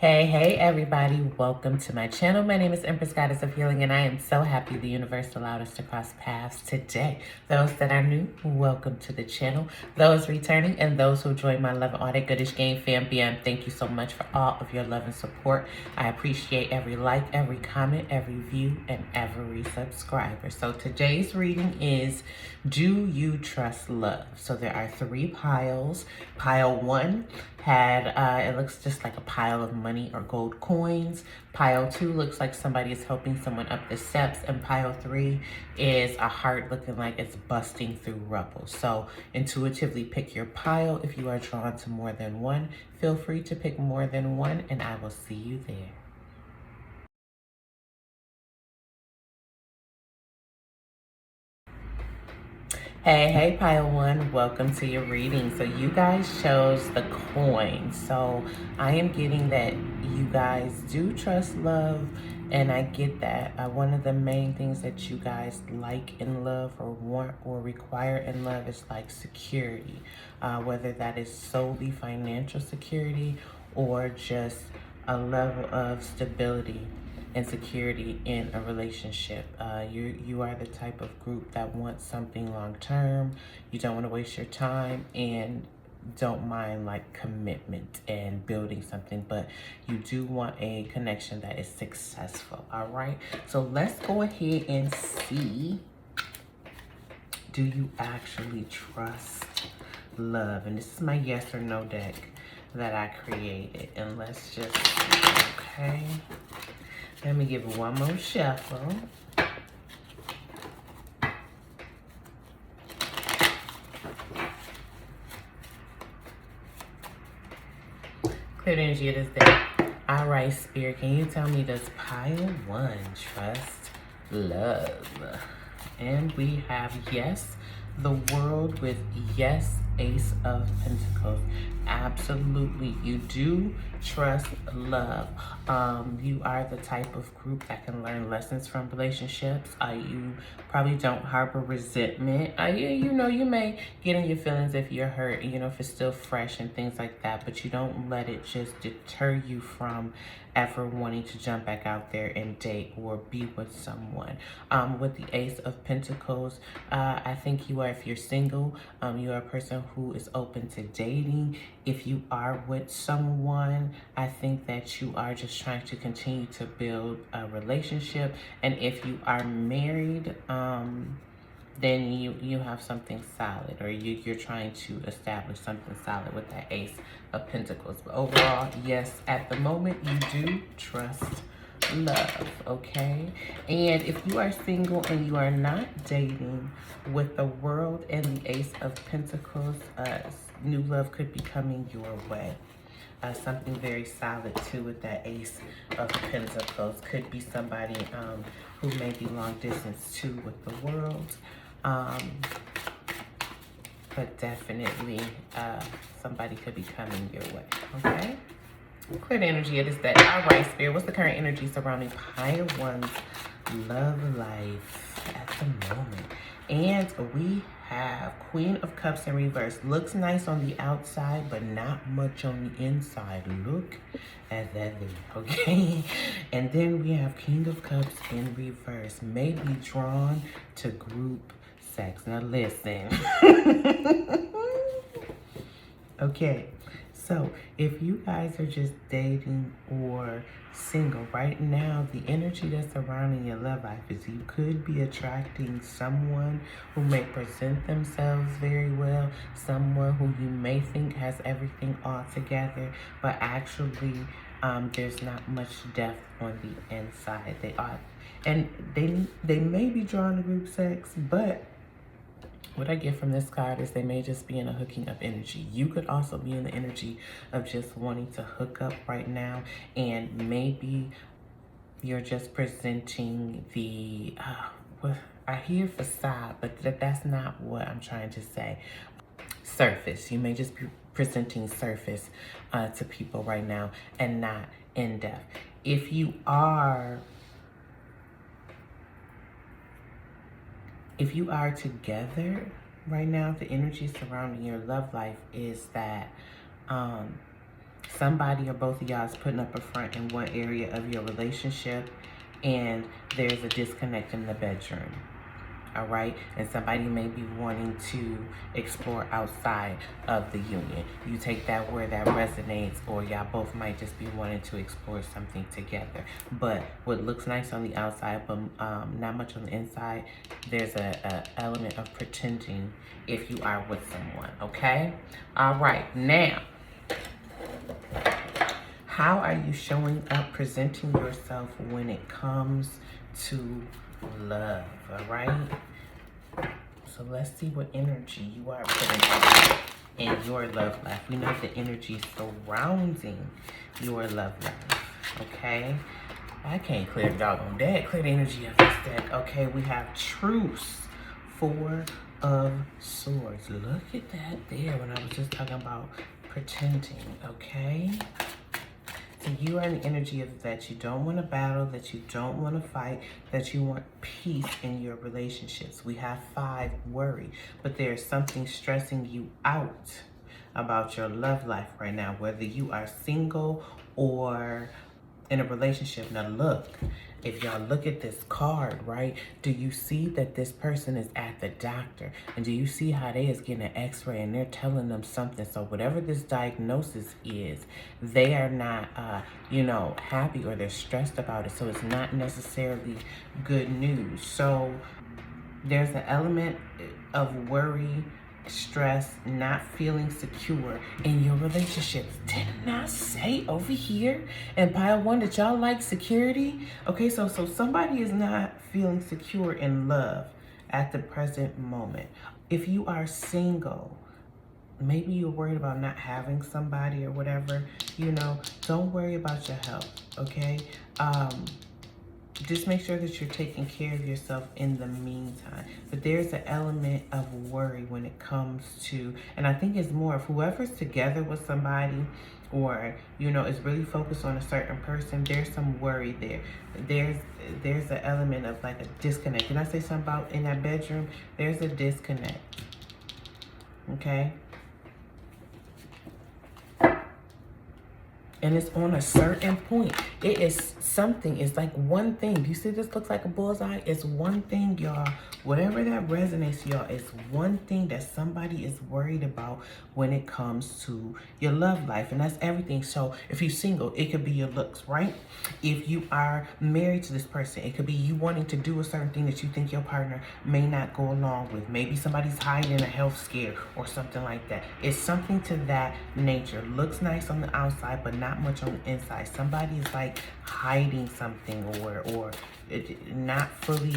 Hey everybody, welcome to my channel. My name is Empress Goddess of Healing and I am so happy the universe allowed us to cross paths today. Those that are new, welcome to the channel. Those returning and those who joined my Love and All That Goodish Game fam BM, thank you so much for all of your love and support. I appreciate every like, every comment, every view, and every subscriber. So today's reading is, do you trust love? So there are 3 piles. Pile 1 had, it looks just like a pile of money or gold coins. Pile 2 looks like somebody is helping someone up the steps. And pile 3 is a heart looking like it's busting through rubble. So intuitively pick your pile. If you are drawn to more than one, feel free to pick more than one and I will see you there. Hey, pile 1, welcome to your reading. So you guys chose the coin. So I am getting that you guys do trust love, and I get that. One of the main things that you guys like in love or want or require in love is like security, whether that is solely financial security or just a level of stability and security in a relationship. You are the type of group that wants something long term. You don't want to waste your time and don't mind like commitment and building something, but you do want a connection that is successful. All right, so let's go ahead and see, do you actually trust love? And this is my yes or no deck that I created, and let's just, okay, let me give it one more shuffle. Clear the energy of this day. All right, Spirit, can you tell me, does pile 1 trust love? And we have yes, the world, with yes, Ace of Pentacles. Absolutely, you do trust love. You are the type of group that can learn lessons from relationships. You probably don't harbor resentment. You may get in your feelings if you're hurt, if it's still fresh and things like that, but you don't let it just deter you from ever wanting to jump back out there and date or be with someone. With the Ace of Pentacles, I think you are, if you're single, you are a person who is open to dating. If you are with someone, I think that you are just trying to continue to build a relationship. And if you are married, then you have something solid, or you're trying to establish something solid with that Ace of Pentacles. But overall, yes, at the moment, you do trust love, okay? And if you are single and you are not dating, with the World and the Ace of Pentacles, new love could be coming your way. Something very solid too with that Ace of Pentacles. Could be somebody who may be long distance too with the World. But definitely somebody could be coming your way, okay? Clear the energy of this day. All right, Spirit, what's the current energy surrounding pile 1's love life at the moment? And we have Queen of Cups in reverse. Looks nice on the outside, but not much on the inside. Look at that there, okay? And then we have King of Cups in reverse. May be drawn to group sex. Now listen. Okay, so if you guys are just dating or single right now, the energy that's surrounding your love life is you could be attracting someone who may present themselves very well, someone who you may think has everything all together, but actually there's not much depth on the inside. They are, and they may be drawn to group sex, but what I get from this card is they may just be in a hooking up energy. You could also be in the energy of just wanting to hook up right now, and maybe you're just presenting the, I hear facade, but that's not what I'm trying to say. Surface. You may just be presenting surface to people right now and not in depth. If you are together right now, the energy surrounding your love life is that Somebody or both of y'all is putting up a front in one area of your relationship, and there's a disconnect in the bedroom. All right, and somebody may be wanting to explore outside of the union. You take that where that resonates, or y'all both might just be wanting to explore something together. But what looks nice on the outside, but not much on the inside, there's a element of pretending if you are with someone. Okay, all right, now how are you showing up, presenting yourself when it comes to love? All right, so let's see what energy you are putting in your love life. We know the energy surrounding your love life. Okay, I can't clear the doggone deck. Clear the energy of this deck. Okay, we have truce, 4 of swords. Look at that there when I was just talking about pretending. Okay, so you are in the energy of that you don't want to battle, that you don't want to fight, that you want peace in your relationships. We have 5, worry, but there's something stressing you out about your love life right now, whether you are single or in a relationship. Now look, if y'all look at this card, right, do you see that this person is at the doctor? And do you see how they is getting an x-ray and they're telling them something? So whatever this diagnosis is, they are not, happy, or they're stressed about it. So it's not necessarily good news. So there's an element of worry, stress, not feeling secure in your relationships. Didn't I say over here in pile 1 that y'all like security? Okay, so somebody is not feeling secure in love at the present moment. If you are single, maybe you're worried about not having somebody or whatever, don't worry about your health, okay? Just make sure that you're taking care of yourself in the meantime. But there's an element of worry when it comes to, and I think it's more of whoever's together with somebody, or is really focused on a certain person, there's some worry there. There's an element of like a disconnect. Did I say something about in that bedroom? There's a disconnect. Okay? And it's on a certain point. It is something. It's like one thing. Do you see this looks like a bullseye? It's one thing, y'all. Whatever that resonates, y'all, it's one thing that somebody is worried about when it comes to your love life. And that's everything. So if you're single, it could be your looks, right? If you are married to this person, it could be you wanting to do a certain thing that you think your partner may not go along with. Maybe somebody's hiding a health scare or something like that. It's something to that nature. Looks nice on the outside, but not much on the inside. Somebody is like hiding something, or not fully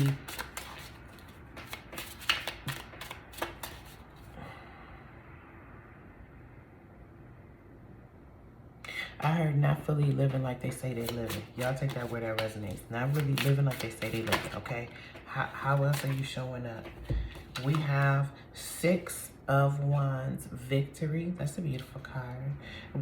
I heard not fully living like they say they living. Y'all take that where that resonates. Not really living like they say they living, okay? How else are you showing up? We have 6 of Wands, victory. That's a beautiful card.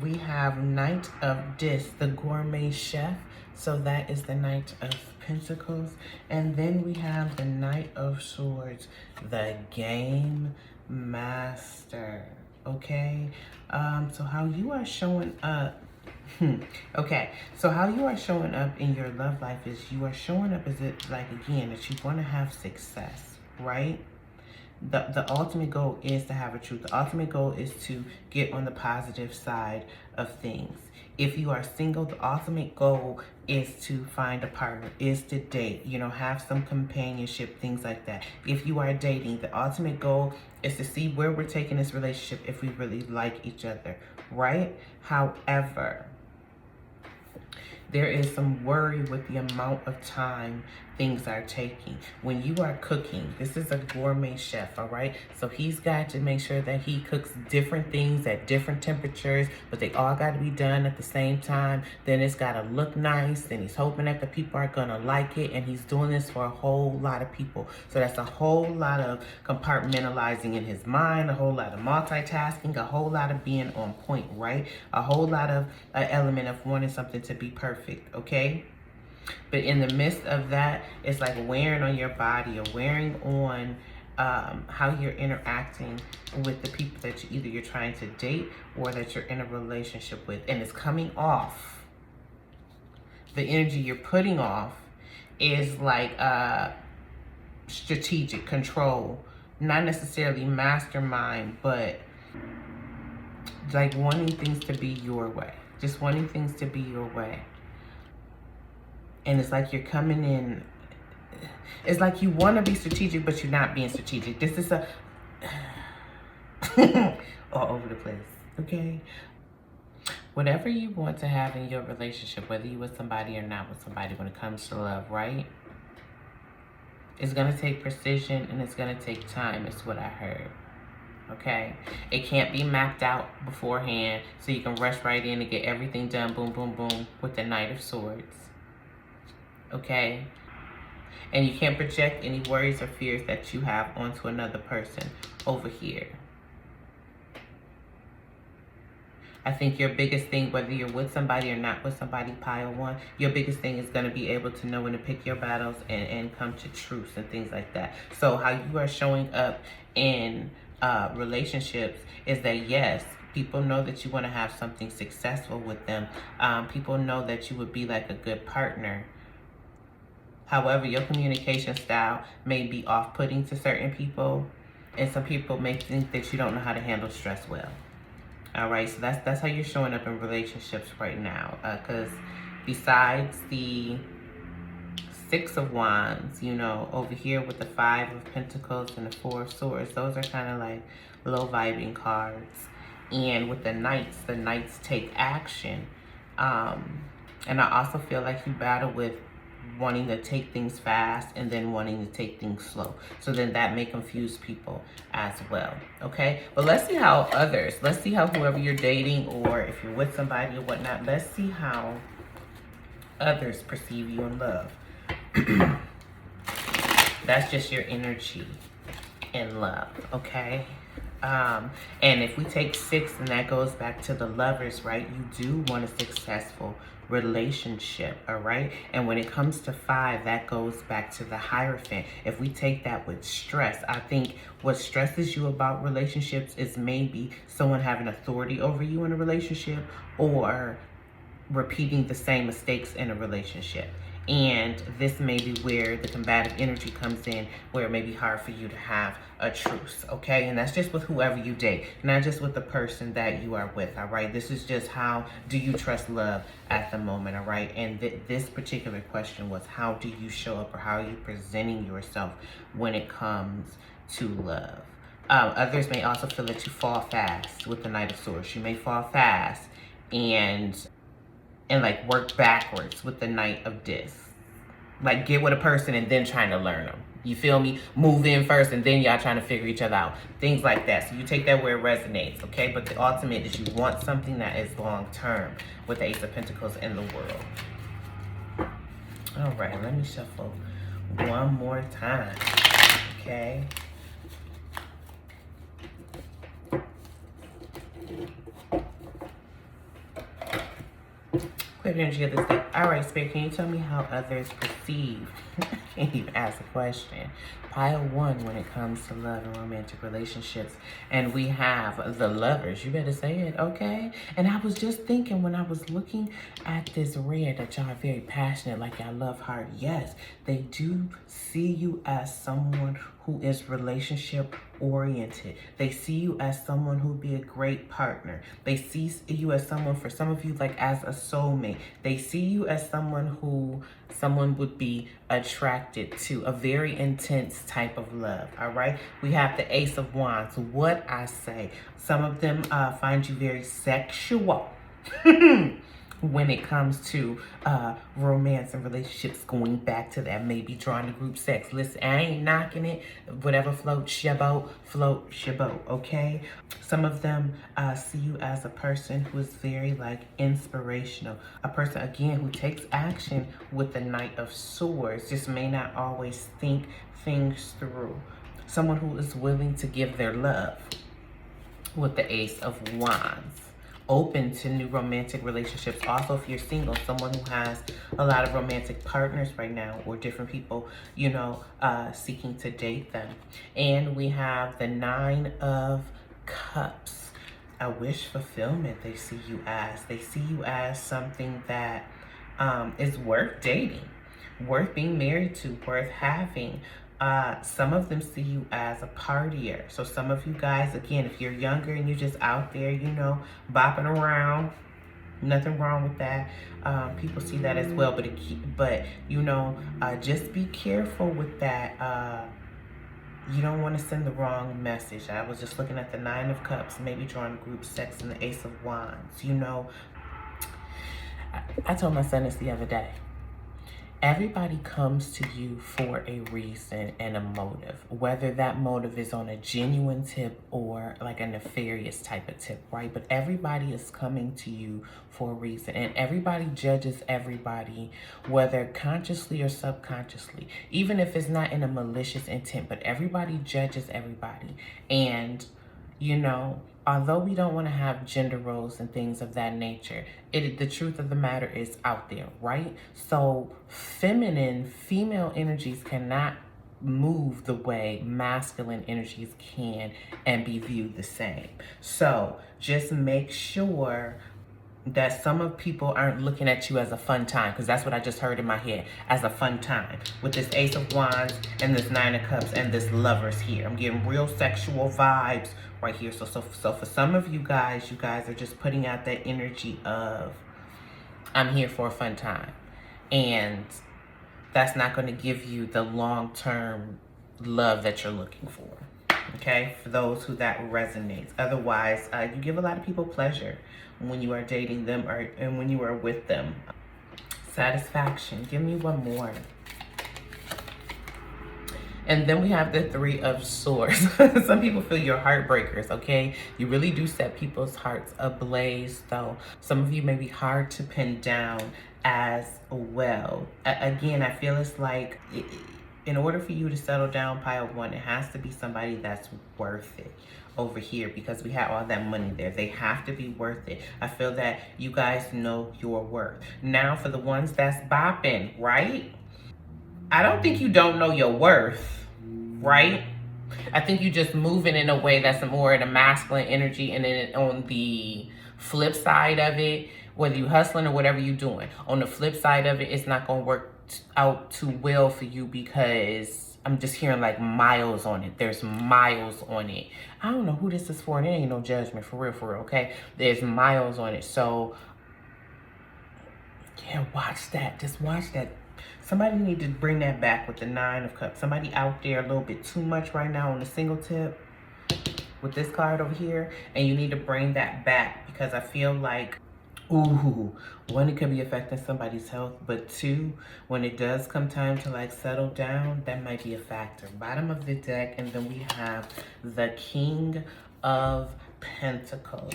We have Knight of Discs, the gourmet chef. So that is the Knight of Pentacles. And then we have the Knight of Swords, the game master. Okay? So how you are showing up. Okay, so how you are showing up in your love life is you are showing up as it, like, again, that you want to have success, right? The ultimate goal is to have a truth. The ultimate goal is to get on the positive side of things. If you are single, the ultimate goal is to find a partner, is to date, have some companionship, things like that. If you are dating, the ultimate goal is to see where we're taking this relationship, if we really like each other, right? However, there is some worry with the amount of time things are taking. When you are cooking, this is a gourmet chef, all right? So he's got to make sure that he cooks different things at different temperatures, but they all got to be done at the same time. Then it's got to look nice, and he's hoping that the people are going to like it, and he's doing this for a whole lot of people. So that's a whole lot of compartmentalizing in his mind, a whole lot of multitasking, a whole lot of being on point, right? A whole lot of an element of wanting something to be perfect, okay? But in the midst of that, it's like wearing on your body, or wearing on how you're interacting with the people that either you're trying to date or that you're in a relationship with. And it's coming off, the energy you're putting off is like strategic control, not necessarily mastermind, but like wanting things to be your way, just wanting things to be your way. And it's like you're coming in, it's like you want to be strategic, but you're not being strategic. This is a all over the place, okay? Whatever you want to have in your relationship, whether you're with somebody or not with somebody, when it comes to love, right? It's going to take precision and it's going to take time, is what I heard. Okay? It can't be mapped out beforehand so you can rush right in and get everything done, boom, boom, boom, with the Knight of Swords. Okay? And you can't project any worries or fears that you have onto another person over here. I think your biggest thing, whether you're with somebody or not with somebody, pile one, your biggest thing is going to be able to know when to pick your battles and come to truce and things like that. So how you are showing up in relationships is that, yes, people know that you want to have something successful with them. People know that you would be like a good partner. However, your communication style may be off-putting to certain people, and some people may think that you don't know how to handle stress well. All right, so that's how you're showing up in relationships right now. Because besides the Six of Wands, you know, over here with the Five of Pentacles and the Four of Swords, those are kind of like low vibing cards. And with the Knights take action. And I also feel like you battle with wanting to take things fast and then wanting to take things slow. So then that may confuse people as well. Okay, but let's see how whoever you're dating, or if you're with somebody or whatnot, let's see how others perceive you in love. That's just your energy in love, okay? And if we take 6, and that goes back to the Lovers, right? You do want a successful relationship, all right? And when it comes to 5, that goes back to the Hierophant. If we take that with stress, I think what stresses you about relationships is maybe someone having authority over you in a relationship, or repeating the same mistakes in a relationship. And this may be where the combative energy comes in, where it may be hard for you to have a truce, okay? And that's just with whoever you date, not just with the person that you are with, all right? This is just how do you trust love at the moment, all right? And this particular question was, how do you show up, or how are you presenting yourself when it comes to love? Others may also feel that you fall fast with the Knight of Swords. You may fall fast and like work backwards with the Knight of Discs. Like get with a person and then trying to learn them. You feel me? Move in first and then y'all trying to figure each other out. Things like that. So you take that where it resonates, okay? But the ultimate is you want something that is long term with the Ace of Pentacles in the world. All right, let me shuffle one more time, okay? Clear energy of this day. All right, Spirit, can you tell me how others perceive? Can't even ask a question. Pile 1 when it comes to love and romantic relationships. And we have the Lovers. You better say it, okay? And I was just thinking when I was looking at this red that y'all are very passionate, like y'all love hard. Yes, they do see you as someone who is relationship oriented. They see you as someone who'd be a great partner. They see you as someone, for some of you, like as a soulmate. They see you as someone who someone would be attracted to, a very intense type of love, all right? We have the Ace of Wands. What I say, some of them find you very sexual. When it comes to romance and relationships, going back to that, maybe drawn to group sex. Listen, I ain't knocking it. Whatever floats your boat, okay? Some of them see you as a person who is very like inspirational. A person, again, who takes action with the Knight of Swords, just may not always think things through. Someone who is willing to give their love with the Ace of Wands. open to new romantic relationships. Also, if you're single, someone who has a lot of romantic partners right now, or different people, you know, seeking to date them. And we have the 9 of Cups. A wish fulfillment they see you as. They see you as something that is worth dating, worth being married to, worth having. Some of them see you as a partier. So some of you guys, again, if you're younger and you're just out there, you know, bopping around, nothing wrong with that. People see that as well, but you know, just be careful with that. You don't want to send the wrong message. I was just looking at the 9 of Cups, maybe drawing group sex, and the Ace of Wands. You know, I told my son this the other day. Everybody comes to you for a reason and a motive, whether that motive is on a genuine tip or like a nefarious type of tip, right? But everybody is coming to you for a reason, and everybody judges everybody, whether consciously or subconsciously, even if it's not in a malicious intent, but everybody judges everybody. And you know, although we don't want to have gender roles and things of that nature, the truth of the matter is out there, right? So female energies cannot move the way masculine energies can and be viewed the same. So just make sure that some of people aren't looking at you as a fun time, because that's what I just heard in my head, as a fun time with this Ace of Wands and this 9 of Cups and this Lovers here. I'm getting real sexual vibes right here. So for some of you guys are just putting out that energy of, I'm here for a fun time, and that's not going to give you the long-term love that you're looking for. Okay, for those who that resonates. Otherwise, you give a lot of people pleasure when you are dating them and when you are with them. Satisfaction. Give me one more. And then we have the 3 of Swords. Some people feel you're heartbreakers, okay? You really do set people's hearts ablaze, though. Some of you may be hard to pin down as well. Again, I feel it's like, in order for you to settle down, pile 1, it has to be somebody that's worth it over here, because we have all that money there. They have to be worth it. I feel that you guys know your worth. Now, for the ones that's bopping, right? I don't think you don't know your worth, right? I think you just moving in a way that's more in a masculine energy, and then on the flip side of it, whether you hustling or whatever you doing, on the flip side of it, it's not going to work out too well for you, because I'm just hearing like miles on it. There's miles on it. I don't know who this is for, and there ain't no judgment, for real, okay? There's miles on it. So yeah, watch that. Just watch that. Somebody need to bring that back with the 9 of Cups. Somebody out there a little bit too much right now on the single tip with this card over here, and you need to bring that back, because I feel like, ooh, 1, it could be affecting somebody's health, but 2, when it does come time to like settle down, that might be a factor. Bottom of the deck, and then we have the King of Pentacles.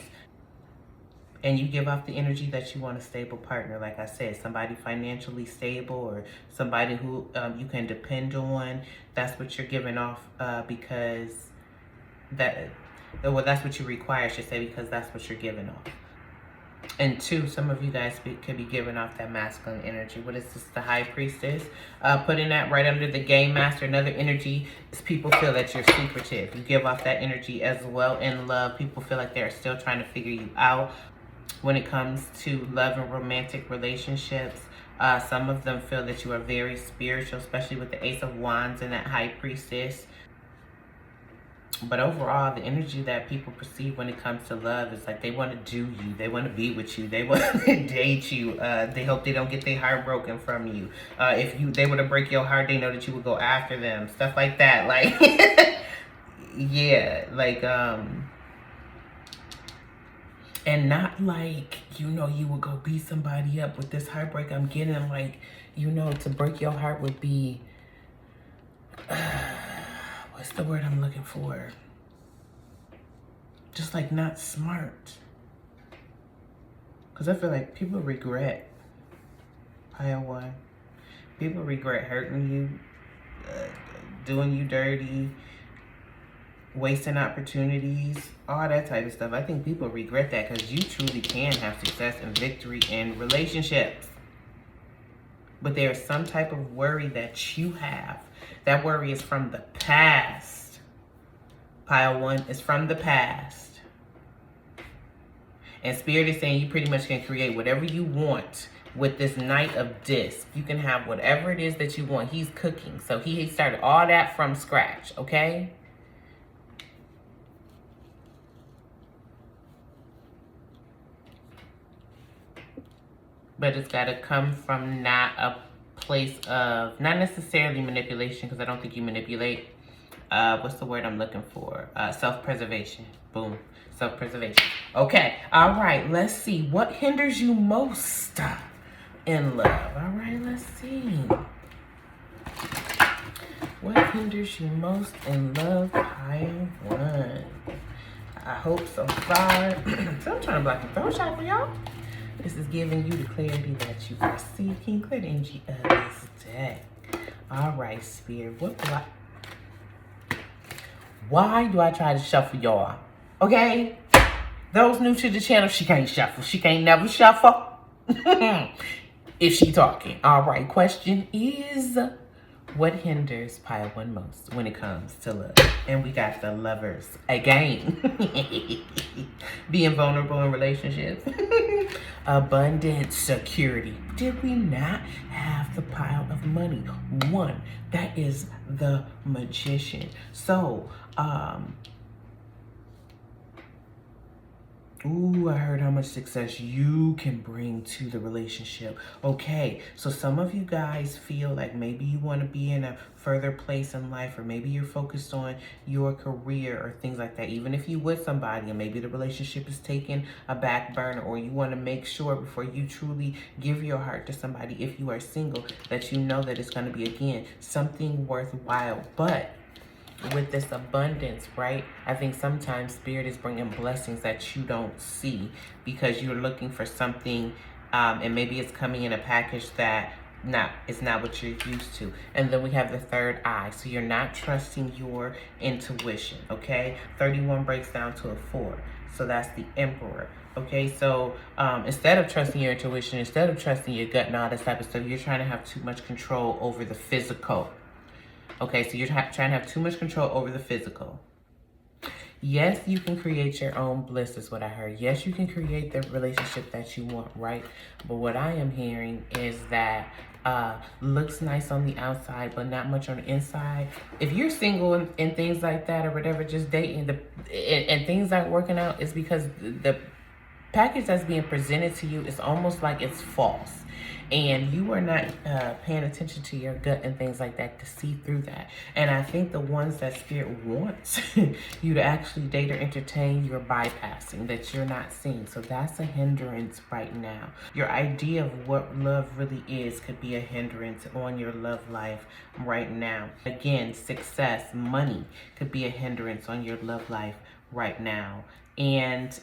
And you give off the energy that you want a stable partner. Like I said, somebody financially stable, or somebody who you can depend on. That's what you're giving off, because that's what you require, I should say, because that's what you're giving off. And 2, some of you guys could be giving off that masculine energy. What is this? The High Priestess. Putting that right under the Game Master. Another energy is people feel that you're secretive. You give off that energy as well in love. People feel like they're still trying to figure you out. When it comes to love and romantic relationships, some of them feel that you are very spiritual, especially with the Ace of Wands and that High Priestess. But overall, the energy that people perceive when it comes to love is like they want to do you. They want to be with you. They want to date you. They hope they don't get their heart broken from you. If they were to break your heart, they know that you would go after them. Stuff like that. Like, yeah, like, and not like, you know, you would go beat somebody up with this heartbreak. I'm getting like, you know, to break your heart would be, what's the word I'm looking for? Just like not smart. Because I feel like people regret, pile 1. People regret hurting you, doing you dirty, wasting opportunities, all that type of stuff. I think people regret that because you truly can have success and victory in relationships. But there is some type of worry that you have. That worry is from the past. Pile 1 is from the past. And Spirit is saying you pretty much can create whatever you want with this Knight of Discs. You can have whatever it is that you want. He's cooking. So he started all that from scratch, okay? But it's got to come from not a place of, not necessarily manipulation, because I don't think you manipulate. What's the word I'm looking for? Self-preservation. Boom. Self-preservation. Okay. All right. Let's see. What hinders you most in love? All right. Let's see. What hinders you most in love? Pile 1. I hope so far. So I'm trying to block the throat chakra, y'all. This is giving you the clarity that you are seeking. Clear the energy of this deck. All right, Spirit. Why do I try to shuffle y'all? Okay? Those new to the channel, she can't shuffle. She can't never shuffle. If she talking. All right, question is, what hinders Pile 1 most when it comes to love? And we got the Lovers again. Being vulnerable in relationships. Abundance, security. Did we not have the pile of money? 1, that is the Magician. So, ooh, I heard how much success you can bring to the relationship. Okay, so some of you guys feel like maybe you want to be in a further place in life, or maybe you're focused on your career or things like that. Even if you with somebody and maybe the relationship is taking a back burner, or you want to make sure before you truly give your heart to somebody, if you are single, that you know that it's going to be, again, something worthwhile. But with this abundance, right? I think sometimes Spirit is bringing blessings that you don't see because you're looking for something, and maybe it's coming in a package that it's not what you're used to. And then we have the third eye. So you're not trusting your intuition, okay? 31 breaks down to a 4. So that's the Emperor. Okay, so instead of trusting your intuition, instead of trusting your gut and all this type of stuff, you're trying to have too much control over the physical. Okay, so you're trying to have too much control over the physical. Yes, you can create your own bliss, is what I heard. Yes, you can create the relationship that you want, right? But what I am hearing is that looks nice on the outside, but not much on the inside. If you're single and things like that, or whatever, just dating, and things aren't working out, it's because the package that's being presented to you is almost like it's false. And you are not paying attention to your gut and things like that to see through that. And I think the ones that Spirit wants you to actually date or entertain, you're bypassing, that you're not seeing. So that's a hindrance right now. Your idea of what love really is could be a hindrance on your love life right now. Again, success, money could be a hindrance on your love life right now. And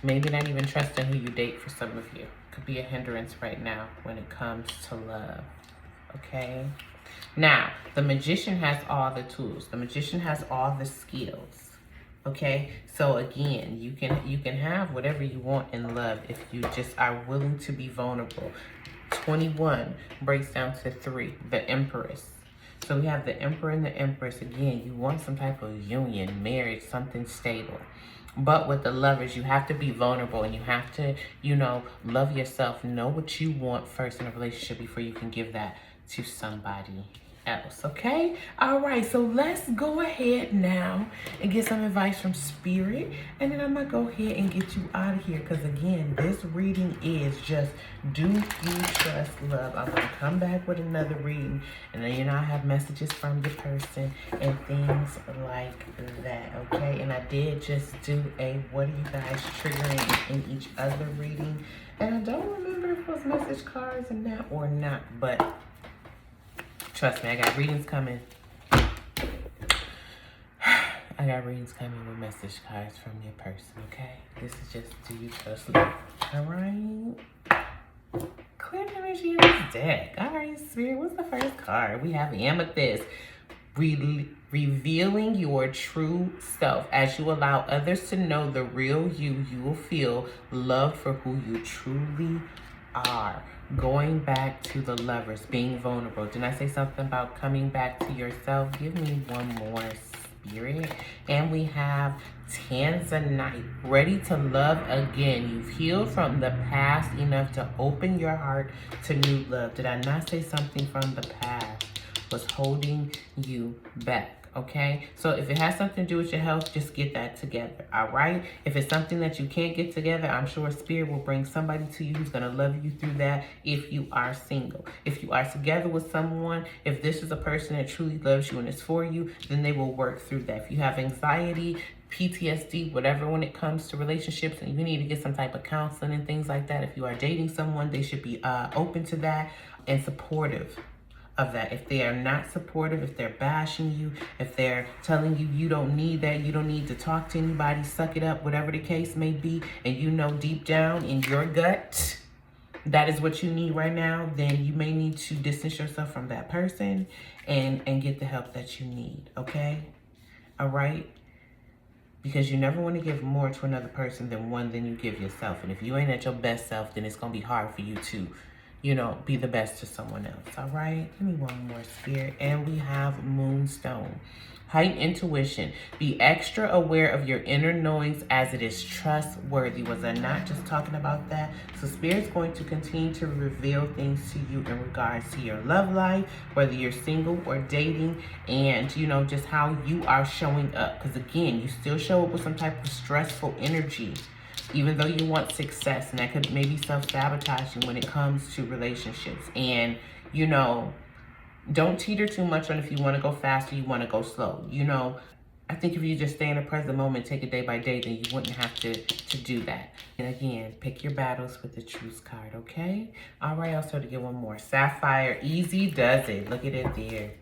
maybe not even trusting who you date for some of you could be a hindrance right now when it comes to love, okay? Now, the Magician has all the tools. The Magician has all the skills, okay? So again, you can have whatever you want in love if you just are willing to be vulnerable. 21 breaks down to 3, the Empress. So we have the Emperor and the Empress. Again, you want some type of union, marriage, something stable. But with the Lovers, you have to be vulnerable, and you have to, love yourself, know what you want first in a relationship before you can give that to somebody else, okay? All right, so let's go ahead now and get some advice from Spirit, and then I'm gonna go ahead and get you out of here, because again, this reading is just, do you trust love? I'm gonna come back with another reading, and then I have messages from the person and things like that, okay? And I did just do a what are you guys triggering in each other reading, and I don't remember if it was message cards and that or not, but trust me, I got readings coming. I got readings coming with message cards from your person, okay? This is just, do you trust love? All right? Clear the energy in this deck? All right, Spirit, what's the first card? We have Amethyst. Revealing your true self. As you allow others to know the real you, you will feel loved for who you truly are. Going back to the Lovers, being vulnerable. Didn't I say something about coming back to yourself? Give me one more, Spirit. And we have Tanzanite, ready to love again. You've healed from the past enough to open your heart to new love. Did I not say something from the past was holding you back? Okay, so if it has something to do with your health, just get that together. All right, if it's something that you can't get together, I'm sure Spirit will bring somebody to you who's going to love you through that. If you are single, if you are together with someone, if this is a person that truly loves you and is for you, then they will work through that. If you have anxiety, PTSD, whatever, when it comes to relationships, and you need to get some type of counseling and things like that, if you are dating someone, they should be open to that and supportive of that. If they are not supportive, if they're bashing you, if they're telling you you don't need that, you don't need to talk to anybody, suck it up, whatever the case may be, and you know deep down in your gut that is what you need right now, then you may need to distance yourself from that person and get the help that you need. Okay? All right? Because you never want to give more to another person than you give yourself. And if you ain't at your best self, then it's going to be hard for you to, you know, be the best to someone else. All right? Give me one more, Spirit. And we have Moonstone. Heightened intuition. Be extra aware of your inner knowings as it is trustworthy. Was I not just talking about that? So Spirit's going to continue to reveal things to you in regards to your love life, whether you're single or dating, and, you know, just how you are showing up. Because, again, you still show up with some type of stressful energy, even though you want success, and that could maybe self-sabotage you when it comes to relationships. And, you know, don't teeter too much on if you want to go fast or you want to go slow. You know, I think if you just stay in the present moment, take it day by day, then you wouldn't have to do that. And again, pick your battles with the Truth card, okay? All right, also to get one more. Sapphire, easy does it. Look at it there.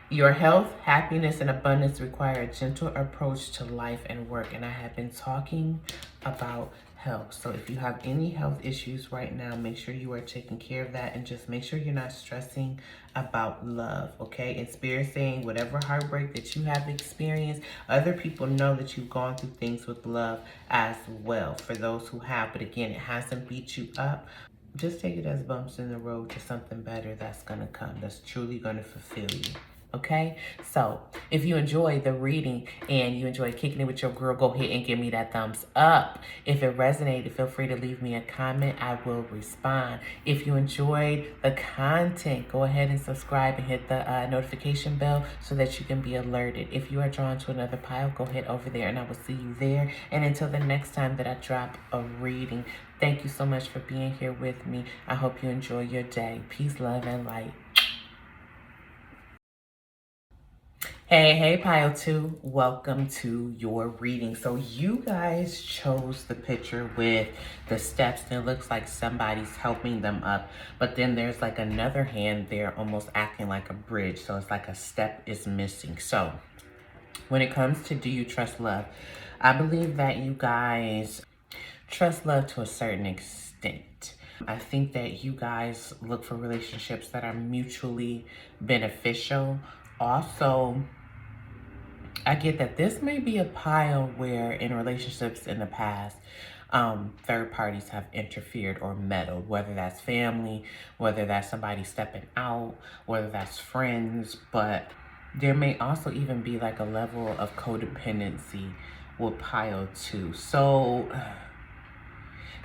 Your health, happiness, and abundance require a gentle approach to life and work. And I have been talking about health. So if you have any health issues right now, make sure you are taking care of that, and just make sure you're not stressing about love, okay? And Spirit saying whatever heartbreak that you have experienced, other people know that you've gone through things with love as well, for those who have. But again, it hasn't beat you up. Just take it as bumps in the road to something better that's going to come, that's truly going to fulfill you. Okay, so if you enjoyed the reading and you enjoyed kicking it with your girl, go ahead and give me that thumbs up. If it resonated, feel free to leave me a comment. I will respond. If you enjoyed the content, go ahead and subscribe and hit the notification bell so that you can be alerted. If you are drawn to another pile, go ahead over there and I will see you there. And until the next time that I drop a reading, thank you so much for being here with me. I hope you enjoy your day. Peace, love, and light. Hey, Pile 2, welcome to your reading. So you guys chose the picture with the steps, and it looks like somebody's helping them up, but then there's like another hand there almost acting like a bridge, so it's like a step is missing. So when it comes to do you trust love, I believe that you guys trust love to a certain extent. I think that you guys look for relationships that are mutually beneficial. Also, I get that this may be a pile where in relationships in the past, third parties have interfered or meddled, whether that's family, whether that's somebody stepping out, whether that's friends, but there may also even be like a level of codependency with pile 2. So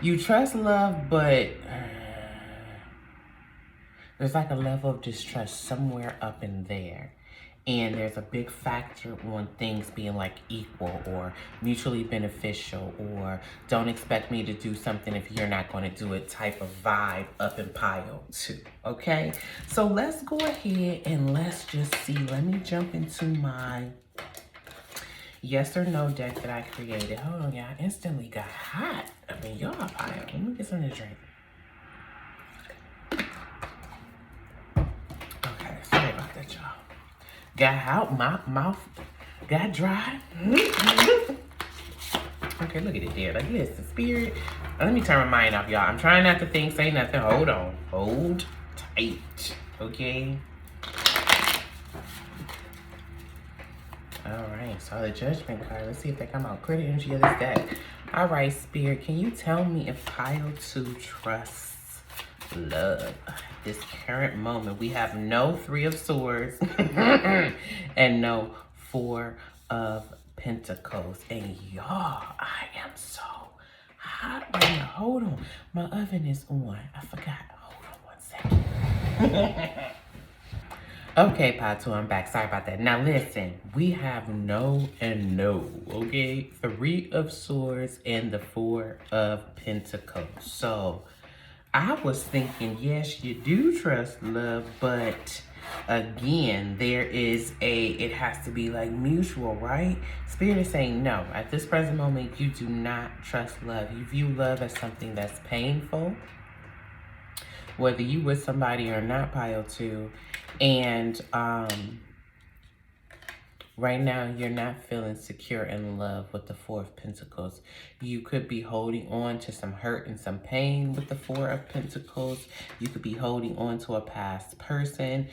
you trust love, but there's like a level of distrust somewhere up in there. And there's a big factor on things being like equal or mutually beneficial, or don't expect me to do something if you're not going to do it type of vibe up in pile 2. Okay, so let's go ahead and let's just see. Let me jump into my yes or no deck that I created. Hold on, y'all. Instantly got hot. I mean, y'all pile. Let me get something to drink. Okay, sorry about that, y'all. Got out, my mouth got dry. Okay, look at it there. Like, listen, spirit. Let me turn my mind off, y'all. I'm trying not to think, say nothing. Hold on. Hold tight. Okay? Alright, so the Judgment card. Let's see if they come out. Clear the energy of this deck. Alright, Spirit, can you tell me if pile 2 trusts love? This current moment, we have no 3 of Swords and no 4 of Pentacles. And y'all, I am so hot right now. Hold on. My oven is on. I forgot. Hold on 1 second. Okay, Part 2, I'm back. Sorry about that. Now, listen. We have no and no, okay? 3 of Swords and the 4 of Pentacles. So, I was thinking, yes, you do trust love, but again, there is it has to be like mutual, right? Spirit is saying no. At this present moment, you do not trust love. You view love as something that's painful, whether you with somebody or not, pile 2. And right now, you're not feeling secure in love with the 4 of Pentacles. You could be holding on to some hurt and some pain with the 4 of Pentacles. You could be holding on to a past person,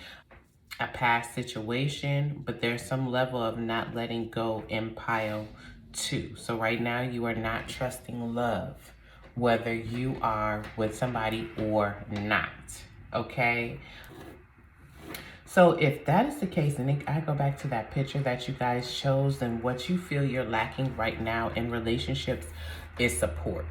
a past situation, but there's some level of not letting go in pile 2. So right now, you are not trusting love, whether you are with somebody or not, okay? So if that is the case, and I go back to that picture that you guys chose, and what you feel you're lacking right now in relationships is support.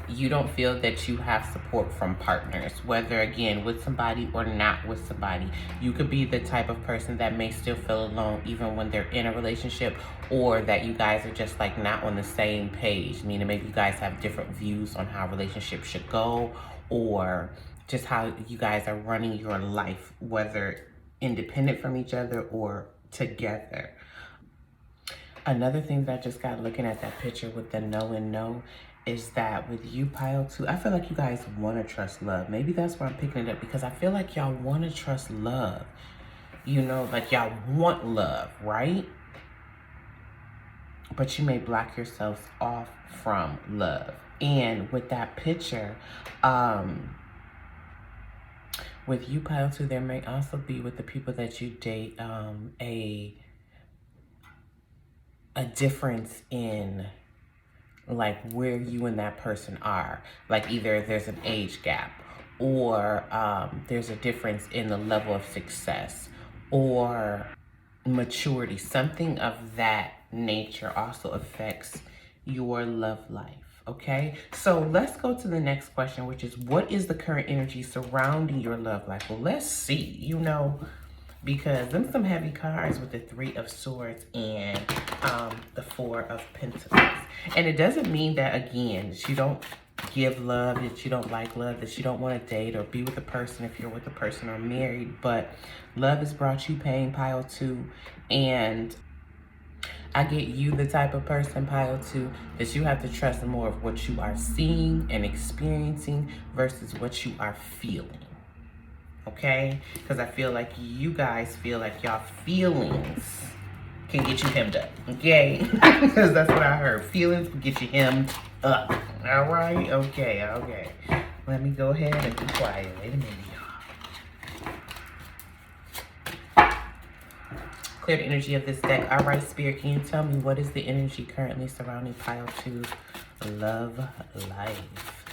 You don't feel that you have support from partners, whether again with somebody or not with somebody. You could be the type of person that may still feel alone even when they're in a relationship, or that you guys are just like not on the same page, meaning maybe you guys have different views on how relationships should go, or just how you guys are running your life, whether independent from each other or together. Another thing that I just got looking at that picture with the no and no is that with you, pile 2, I feel like you guys want to trust love. Maybe that's where I'm picking it up, because I feel like y'all want to trust love. You know, like y'all want love, right? But you may block yourselves off from love. And with that picture, with you, pile 2, there may also be with the people that you date a difference in like where you and that person are. Like either there's an age gap, or there's a difference in the level of success or maturity. Something of that nature also affects your love life. Okay, so let's go to the next question, which is, what is the current energy surrounding your love life? Well, let's see, you know, because them some heavy cards with the 3 of Swords and the 4 of Pentacles. And it doesn't mean that, again, that you don't give love, that you don't like love, that you don't want to date or be with a person if you're with a person or married. But love has brought you pain, pile 2, and I get you the type of person, pile 2, that you have to trust more of what you are seeing and experiencing versus what you are feeling. Okay? Because I feel like you guys feel like y'all feelings can get you hemmed up. Okay? Because that's what I heard. Feelings can get you hemmed up. All right? Okay, okay. Let me go ahead and be quiet. Wait a minute, y'all. Clear the energy of this deck. All right, Spirit, can you tell me what is the energy currently surrounding pile 2's love life?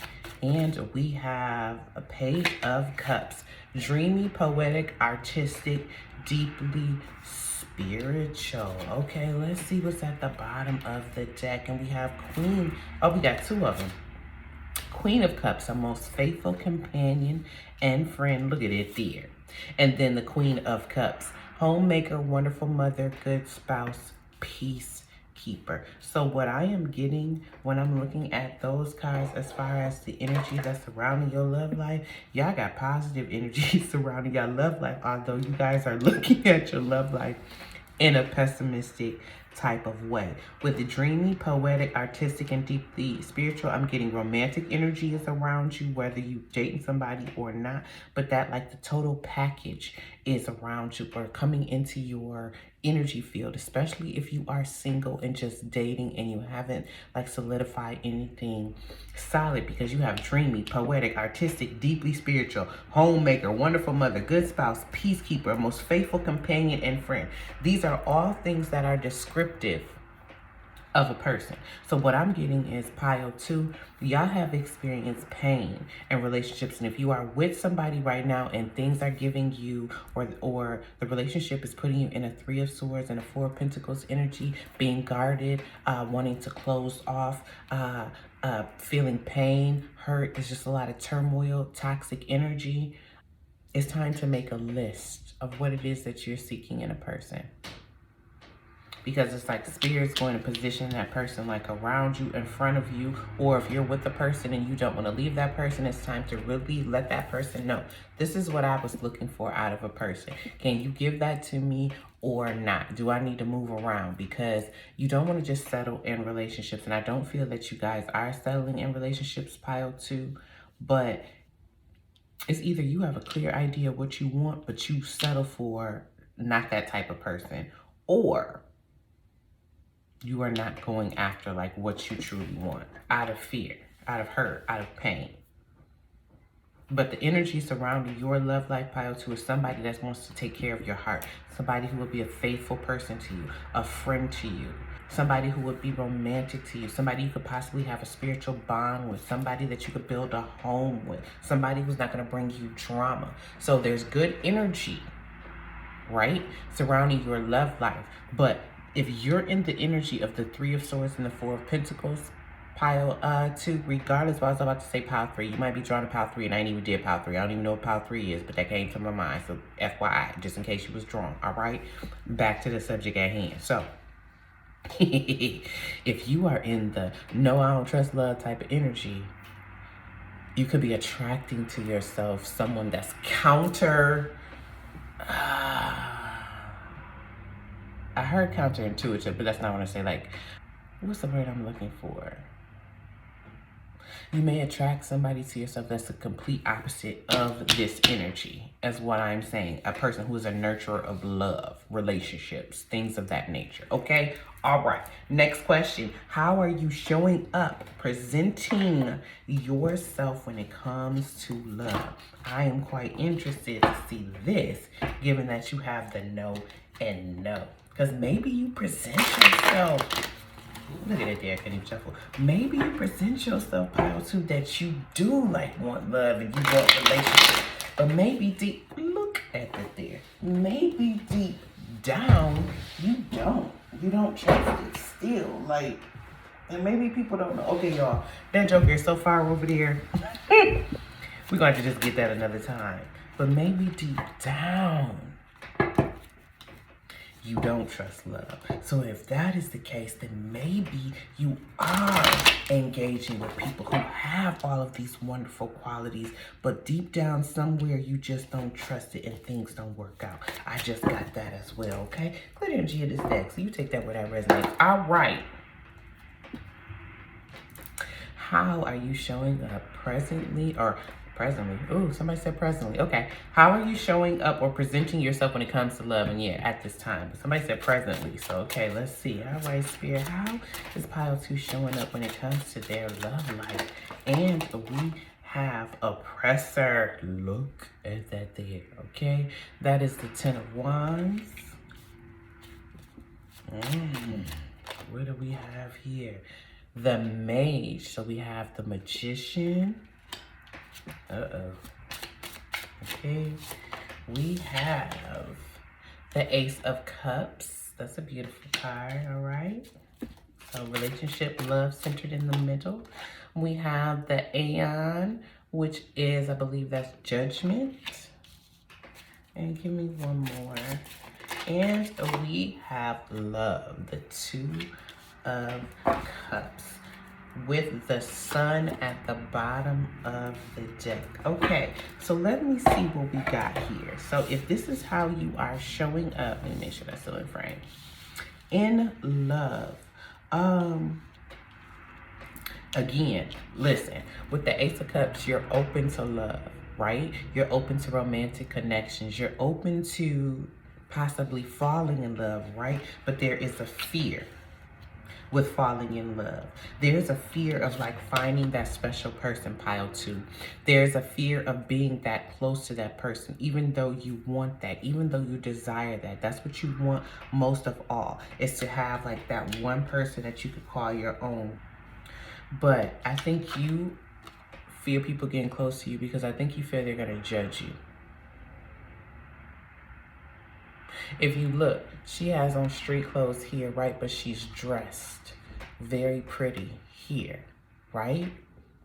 And we have a Page of Cups. Dreamy, poetic, artistic, deeply spiritual. Okay, let's see what's at the bottom of the deck. And we have Queen. Oh, we got 2 of them. Queen of Cups, a most faithful companion and friend. Look at it there. And then the Queen of Cups, homemaker, wonderful mother, good spouse, peacekeeper. So what I am getting when I'm looking at those cards as far as the energy that's surrounding your love life, y'all got positive energy surrounding your love life, although you guys are looking at your love life in a pessimistic type of way. With the dreamy, poetic, artistic, and deeply spiritual, I'm getting romantic energy is around you, whether you dating somebody or not, but that like the total package is around you or coming into your energy field, especially if you are single and just dating and you haven't like solidified anything solid, because you have dreamy, poetic, artistic, deeply spiritual, homemaker, wonderful mother, good spouse, peacekeeper, most faithful companion and friend. These are all things that are descriptive of a person. So what I'm getting is pile 2, y'all have experienced pain in relationships, and if you are with somebody right now and things are giving you or the relationship is putting you in a 3 of Swords and a 4 of Pentacles energy, being guarded, wanting to close off, feeling pain, hurt, there's just a lot of turmoil, toxic energy. It's time to make a list of what it is that you're seeking in a person. Because it's like Spirit's going to position that person like around you, in front of you, or if you're with a person and you don't want to leave that person, it's time to really let that person know, this is what I was looking for out of a person. Can you give that to me or not? Do I need to move around? Because you don't want to just settle in relationships, and I don't feel that you guys are settling in relationships, pile 2, but it's either you have a clear idea of what you want, but you settle for not that type of person, or you are not going after like what you truly want out of fear, out of hurt, out of pain. But the energy surrounding your love life, pile 2, is somebody that wants to take care of your heart, somebody who will be a faithful person to you, a friend to you, somebody who would be romantic to you, somebody you could possibly have a spiritual bond with, somebody that you could build a home with, somebody who's not going to bring you drama. So there's good energy, right, surrounding your love life. But if you're in the energy of the 3 of Swords and the 4 of Pentacles, pile 2, regardless, I was about to say pile 3. You might be drawn to pile 3, and I ain't even did pile 3. I don't even know what pile 3 is, but that came to my mind. So FYI, just in case you was drawn, all right? Back to the subject at hand. So if you are in the no, I don't trust love type of energy, you could be attracting to yourself someone that's counter... I heard counterintuitive, but that's not what I say. Like, what's the word I'm looking for? You may attract somebody to yourself that's the complete opposite of this energy, as what I'm saying. A person who is a nurturer of love, relationships, things of that nature. Okay? All right. Next question. How are you showing up, presenting yourself when it comes to love? I am quite interested to see this, given that you have the no and no. Because maybe you present yourself, look at it there, can you shuffle? Maybe you present yourself, pile 2, that you do like want love and you want relationship. But maybe deep, look at it there. Maybe deep down, you don't trust it still. Like, and maybe people don't know. Okay, y'all, that joker is so far over there. We're going to just get that another time. But maybe deep down, you don't trust love. So if that is the case, then maybe you are engaging with people who have all of these wonderful qualities, but deep down somewhere you just don't trust it and things don't work out. I just got that as well, okay? Clear energy of this deck, so you take that where that resonates. All right. How are you showing up presently or presently? Ooh, somebody said presently. Okay. How are you showing up or presenting yourself when it comes to love? And yeah, at this time. But somebody said presently. So, okay, let's see. All right, Spirit. How is pile 2 showing up when it comes to their love life? And we have oppressor. Look at that there, okay? That is the 10 of Wands. What do we have here? The Mage. So we have the Magician. Okay, we have the Ace of Cups. That's a beautiful card, all right? So relationship, love centered in the middle. We have the Aeon, which is, I believe that's Judgment. And give me one more. And we have Love, the 2 of Cups, with the Sun at the bottom of the deck. Okay, so let me see what we got here. So if this is how you are showing up, let me make sure that's still in frame. In love, again, listen, with the Ace of Cups, you're open to love. right? You're open to romantic connections. You're open to possibly falling in love, right? But there is a fear with falling in love. There's a fear of like finding that special person, pile 2. There's a fear of being that close to that person, even though you want that, even though you desire that. That's what you want most of all, is to have like that one person that you could call your own. But I think you fear people getting close to you because I think you fear they're going to judge you. If you look, she has on street clothes here, right? But she's dressed very pretty here, right?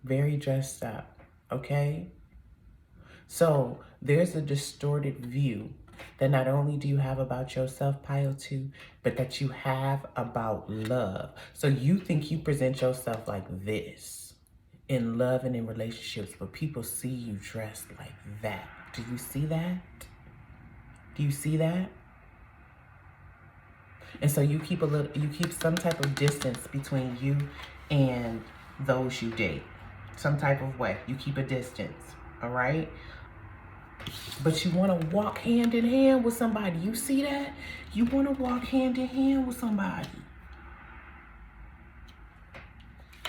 Very dressed up, okay? So there's a distorted view that not only do you have about yourself, pile 2, but that you have about love. So you think you present yourself like this in love and in relationships, but people see you dressed like that. Do you see that? Do you see that? And so you keep some type of distance between you and those you date. Some type of way. You keep a distance, all right? But you want to walk hand in hand with somebody. You see that? You want to walk hand in hand with somebody.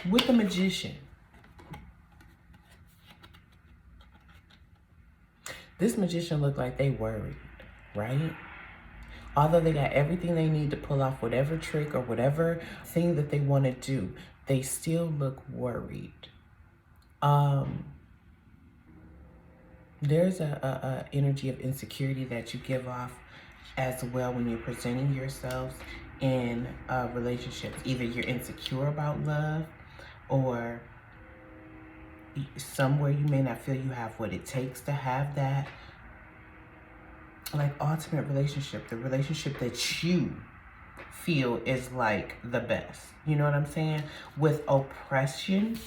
With the Magician. This Magician looked like they worried, right? Although they got everything they need to pull off whatever trick or whatever thing that they want to do, they still look worried. There's a energy of insecurity that you give off as well when you're presenting yourselves in relationships. Either you're insecure about love, or somewhere you may not feel you have what it takes to have that like ultimate relationship, the relationship that you feel is like the best. You know what I'm saying? With oppression,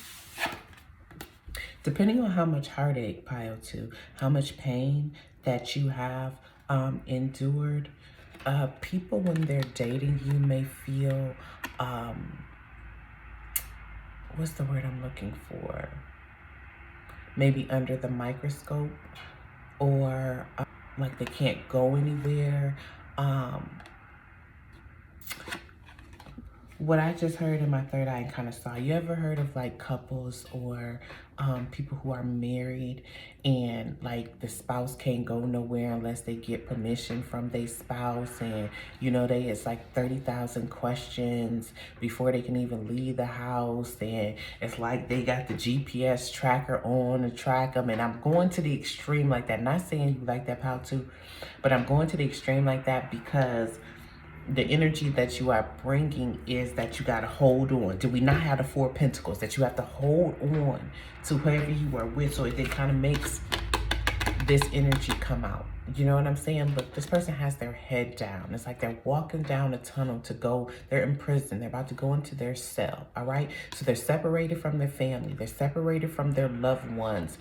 depending on how much heartache, pile 2, how much pain that you have endured, people when they're dating you may feel, what's the word I'm looking for? Maybe under the microscope, or like they can't go anywhere. What I just heard in my third eye and kind of saw, you ever heard of like couples or people who are married and like the spouse can't go nowhere unless they get permission from their spouse, and you know, it's like 30,000 questions before they can even leave the house, and it's like they got the GPS tracker on to track them. And I'm going to the extreme like that, not saying you like that, pal, too, but I'm going to the extreme like that because the energy that you are bringing is that you got to hold on. Do we not have the 4 Pentacles? That you have to hold on to whoever you are with, so it kind of makes this energy come out. You know what I'm saying? But this person has their head down. It's like they're walking down a tunnel to go. They're in prison. They're about to go into their cell. All right? So they're separated from their family. They're separated from their loved ones.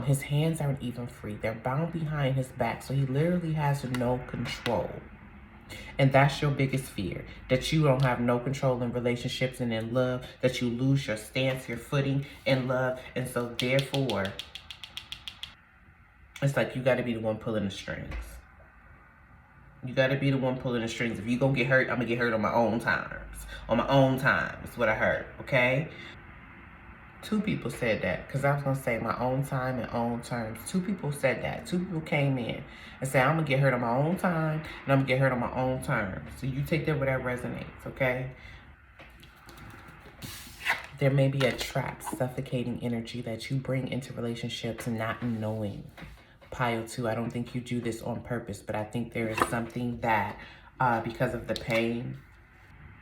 His hands aren't even free. They're bound behind his back. So he literally has no control. And that's your biggest fear, that you don't have no control in relationships and in love, that you lose your stance, your footing in love. And so therefore, it's like you got to be the one pulling the strings. You got to be the one pulling the strings. If you're going to get hurt, I'm going to get hurt on my own terms. On my own time is what I heard, okay? 2 people said that, because I was going to say my own time and own terms. 2 people said that. 2 people came in and said, I'm going to get hurt on my own time and I'm going to get hurt on my own terms. So you take that where that resonates, okay? There may be a trapped, suffocating energy that you bring into relationships not knowing. Pile 2, I don't think you do this on purpose, but I think there is something that, because of the pain.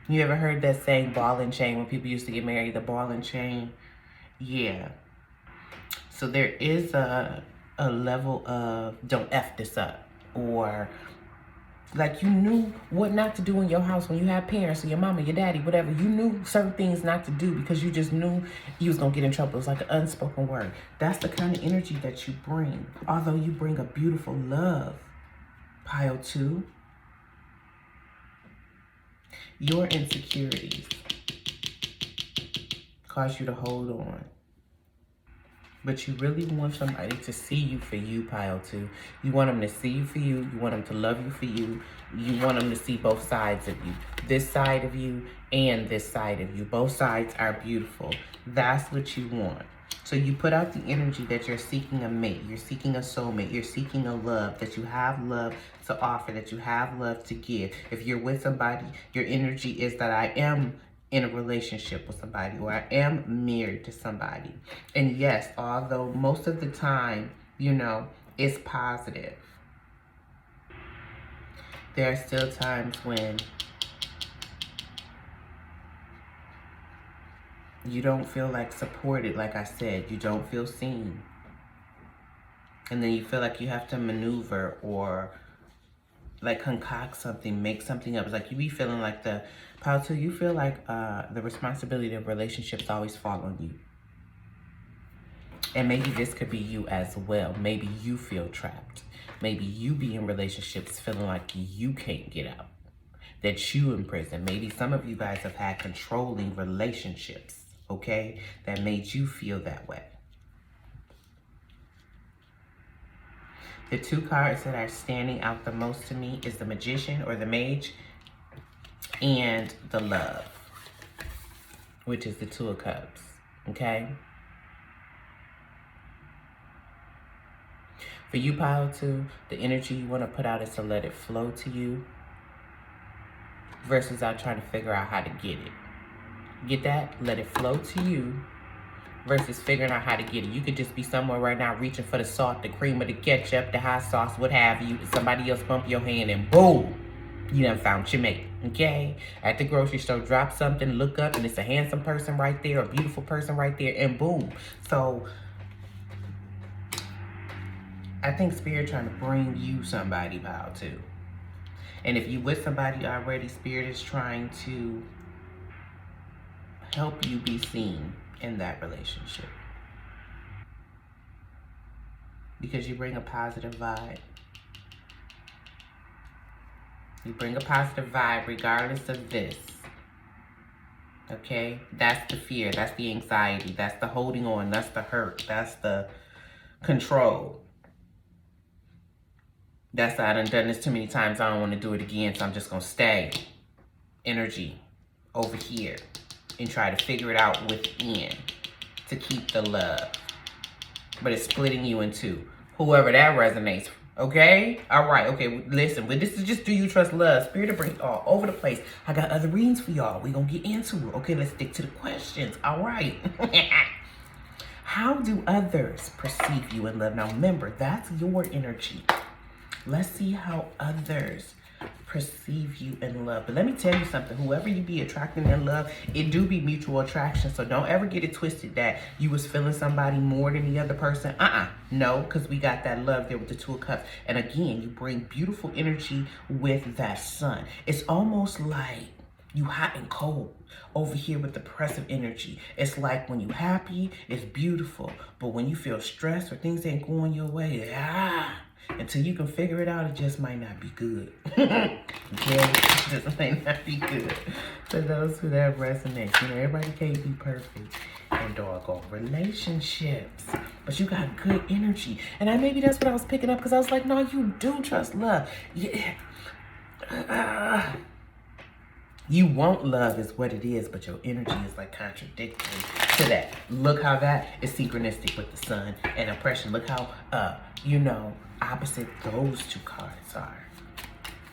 You ever heard that saying, ball and chain, when people used to get married, the ball and chain? Yeah. So there is a level of don't F this up, or like you knew what not to do in your house when you had parents or your mama, your daddy, whatever. You knew certain things not to do because you just knew you was going to get in trouble. It was like an unspoken word. That's the kind of energy that you bring. Although you bring a beautiful love, pile 2, your insecurities cause you to hold on. But you really want somebody to see you for you, pile 2. You want them to see you for you. You want them to love you for you. You want them to see both sides of you. This side of you and this side of you. Both sides are beautiful. That's what you want. So you put out the energy that you're seeking a mate. You're seeking a soulmate. You're seeking a love, that you have love to offer, that you have love to give. If you're with somebody, your energy is that I am in a relationship with somebody, or I am married to somebody. And yes, although most of the time, you know, it's positive, there are still times when you don't feel like supported. Like I said, you don't feel seen. And then you feel like you have to maneuver or like concoct something, make something up. It's like you be feeling like the pile 2, you feel like the responsibility of relationships always fall on you. And maybe this could be you as well. Maybe you feel trapped. Maybe you be in relationships feeling like you can't get out, that you in prison. Maybe some of you guys have had controlling relationships, okay, that made you feel that way. The 2 cards that are standing out the most to me is the Magician or the Mage and the Love, which is the 2 of Cups, okay? For you, pile 2, the energy you want to put out is to let it flow to you versus out trying to figure out how to get it. Get that? Let it flow to you versus figuring out how to get it. You could just be somewhere right now reaching for the salt, the cream, or the ketchup, the hot sauce, what have you. Somebody else bump your hand and boom, you done found your mate, okay? At the grocery store, drop something, look up, and it's a handsome person right there, a beautiful person right there, and boom. So I think Spirit trying to bring you somebody, pile 2. And if you with somebody already, Spirit is trying to help you be seen in that relationship. Because you bring a positive vibe. You bring a positive vibe regardless of this. Okay? That's the fear. That's the anxiety. That's the holding on. That's the hurt. That's the control. That's I done this too many times. I don't want to do it again, so I'm just going to stay. Energy over here. And try to figure it out within to keep the love. But it's splitting you in 2. Whoever that resonates. Okay? All right. Okay. Listen, but this is just Do You Trust Love? Spirit to bring it all over the place. I got other readings for y'all. We're going to get into it. Okay, let's stick to the questions. All right. How do others perceive you in love? Now, remember, that's your energy. Let's see how others perceive you in love. But let me tell you something. Whoever you be attracting in love, it do be mutual attraction. So don't ever get it twisted that you was feeling somebody more than the other person. No, because we got that love there with the 2 of Cups. And again, you bring beautiful energy with that sun. It's almost like you hot and cold over here with depressive energy. It's like when you happy, it's beautiful. But when you feel stressed or things ain't going your way, until you can figure it out, it just might not be good. Okay? It just might not be good. For those who that resonates, you know, everybody can't be perfect in doggone relationships. But you got good energy. And maybe that's what I was picking up, because I was like, no, you do trust love. Yeah. You want love is what it is, but your energy is like contradictory to that. Look how that is synchronistic with the sun and oppression. Look how, you know, opposite those 2 cards are.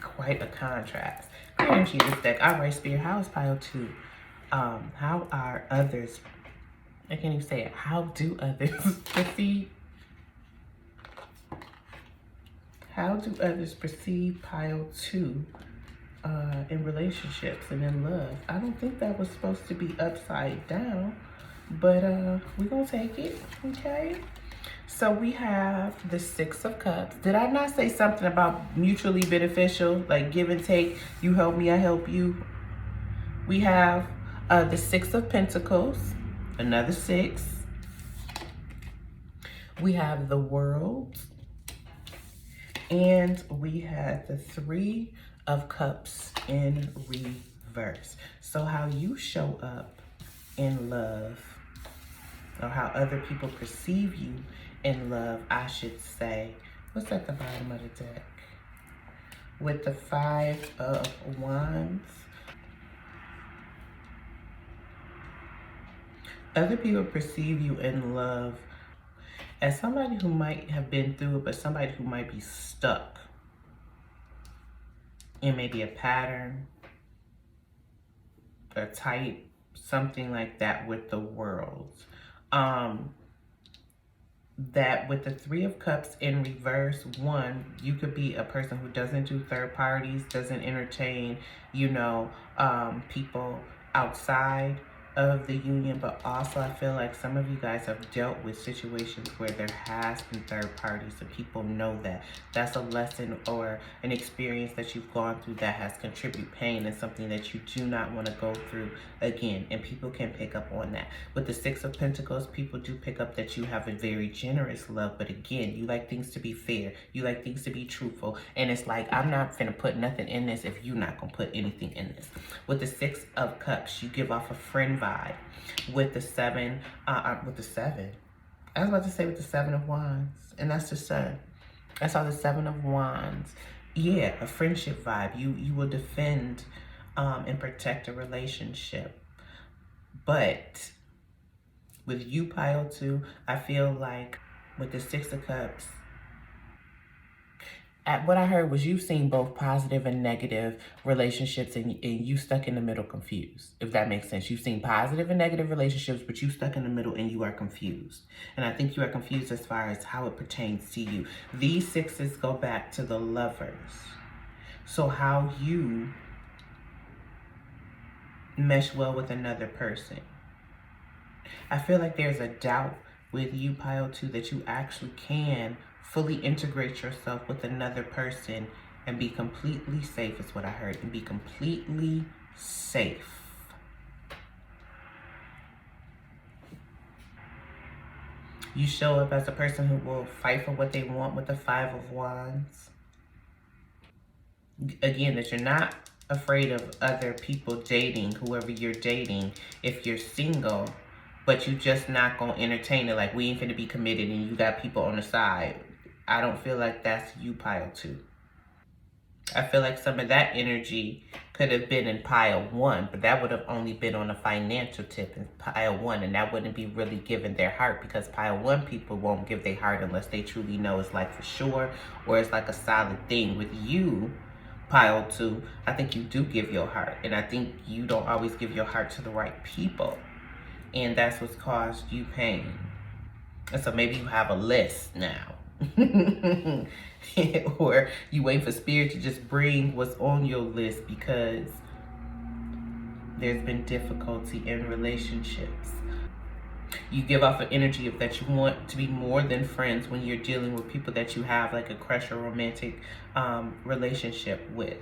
Quite a contrast. Great energy of this deck. All right, Spirit, how is pile 2? How are others, I can't even say it. How do others perceive? How do others perceive pile 2 in relationships and in love? I don't think that was supposed to be upside down, but we're gonna take it, okay? So we have the 6 of Cups. Did I not say something about mutually beneficial, like give and take? You help me, I help you. We have the 6 of Pentacles, another 6. We have the World, and we have the 3 of Cups in reverse. So how you show up in love or how other people perceive you in love, I should say. What's at the bottom of the deck? With the 5 of Wands. Other people perceive you in love as somebody who might have been through it, but somebody who might be stuck in maybe a pattern, a type, something like that with the world. That with the 3 of Cups in reverse, one, you could be a person who doesn't do third parties, doesn't entertain, people outside of the union, but also I feel like some of you guys have dealt with situations where there has been third parties and people know that. That's a lesson or an experience that you've gone through that has contributed pain and something that you do not want to go through again, and people can pick up on that. With the 6 of Pentacles, people do pick up that you have a very generous love, but again, you like things to be fair, you like things to be truthful, and it's like, I'm not gonna put nothing in this if you're not gonna put anything in this. With the 6 of Cups, you give off a friend vibe. With the 7, I was about to say with the 7 of Wands, and that's the Sun. I saw the 7 of Wands. Yeah, a friendship vibe. You will defend and protect a relationship. But with you, Pile 2, I feel like with the 6 of Cups, what I heard was you've seen both positive and negative relationships, and you stuck in the middle confused, if that makes sense. You've seen positive and negative relationships, but you stuck in the middle and you are confused. And I think you are confused as far as how it pertains to you. These 6s go back to the Lovers. So how you mesh well with another person. I feel like there's a doubt with you, Pile 2, that you actually can fully integrate yourself with another person and be completely safe, is what I heard, and be completely safe. You show up as a person who will fight for what they want with the 5 of Wands. Again, that you're not afraid of other people dating, whoever you're dating, if you're single, but you just not gonna entertain it, like we ain't finna be committed and you got people on the side. I don't feel like that's you, Pile 2. I feel like some of that energy could have been in Pile 1, but that would have only been on a financial tip in Pile 1, and that wouldn't be really giving their heart, because Pile 1 people won't give their heart unless they truly know it's like for sure, or it's like a solid thing. With you, Pile 2, I think you do give your heart, and I think you don't always give your heart to the right people, and that's what's caused you pain. And so maybe you have a list now. Or you wait for spirit to just bring what's on your list because there's been difficulty in relationships. You give off an energy of that you want to be more than friends when you're dealing with people that you have like a crush or romantic relationship with.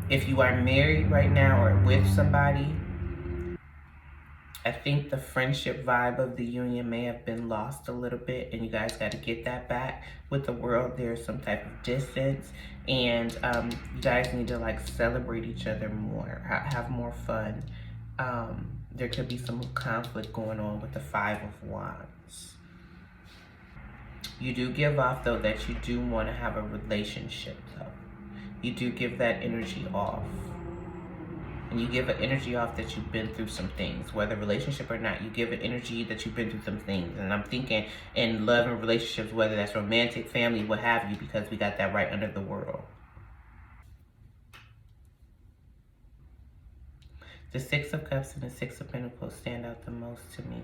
If you are married right now or with somebody, I think the friendship vibe of the union may have been lost a little bit, and you guys got to get that back. With the world, there's some type of distance, and you guys need to like celebrate each other more, have more fun. There could be some conflict going on with the 5 of Wands. You do give off, though, that you do want to have a relationship, though. You do give that energy off. And you give an energy off that you've been through some things, whether relationship or not. You give an energy that you've been through some things. And I'm thinking in love and relationships, whether that's romantic, family, what have you, because we got that right under the world. The 6 of Cups and the 6 of Pentacles stand out the most to me.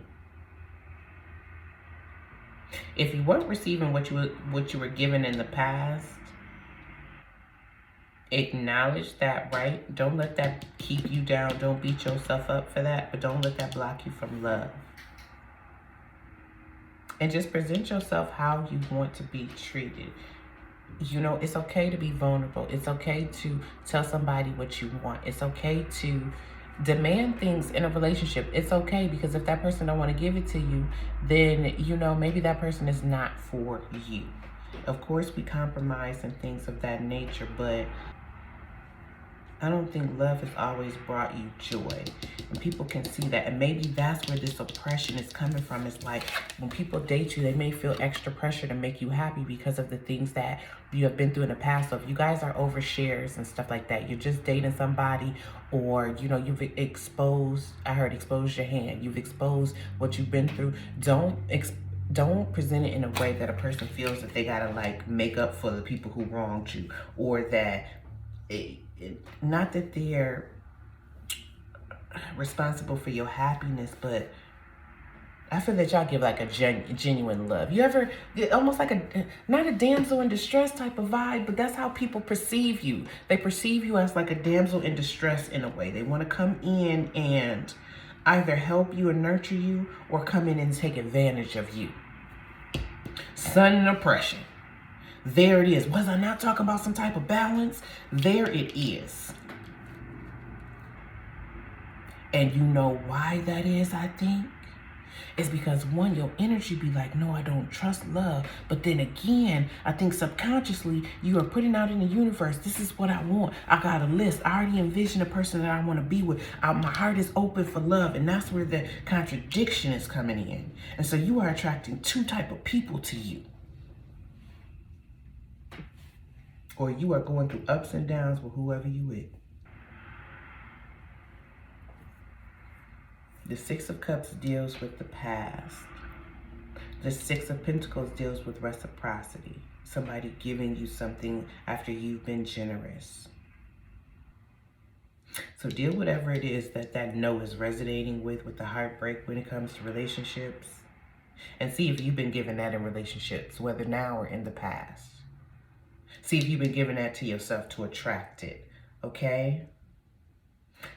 If you weren't receiving what you were given in the past, acknowledge that, right? Don't let that keep you down. Don't beat yourself up for that, but don't let that block you from love. And just present yourself how you want to be treated. You know, it's okay to be vulnerable. It's okay to tell somebody what you want. It's okay to demand things in a relationship. It's okay, because if that person don't want to give it to you, then, you know, maybe that person is not for you. Of course, we compromise and things of that nature, but I don't think love has always brought you joy. And people can see that. And maybe that's where this oppression is coming from. It's like when people date you, they may feel extra pressure to make you happy because of the things that you have been through in the past. So if you guys are overshares and stuff like that, you're just dating somebody, or, you know, you've exposed, I heard expose your hand. You've exposed what you've been through. Don't present it in a way that a person feels that they gotta like make up for the people who wronged you, or that not that they're responsible for your happiness, but I feel that y'all give like a genuine love. You ever, almost like not a damsel in distress type of vibe, but that's how people perceive you. They perceive you as like a damsel in distress in a way. They want to come in and either help you and nurture you, or come in and take advantage of you. Sun and oppression. There it is. Was I not talking about some type of balance? There it is. And you know why that is, I think? It's because, one, your energy be like, no, I don't trust love. But then again, I think subconsciously you are putting out in the universe, this is what I want. I got a list. I already envision a person that I want to be with. My heart is open for love. And that's where the contradiction is coming in. And so you are attracting two type of people to you. Or you are going through ups and downs with whoever you with. The Six of Cups deals with the past. The Six of Pentacles deals with reciprocity. Somebody giving you something after you've been generous. So deal with whatever it is that no is resonating with the heartbreak when it comes to relationships. And see if you've been given that in relationships, whether now or in the past. See if you've been giving that to yourself to attract it, okay?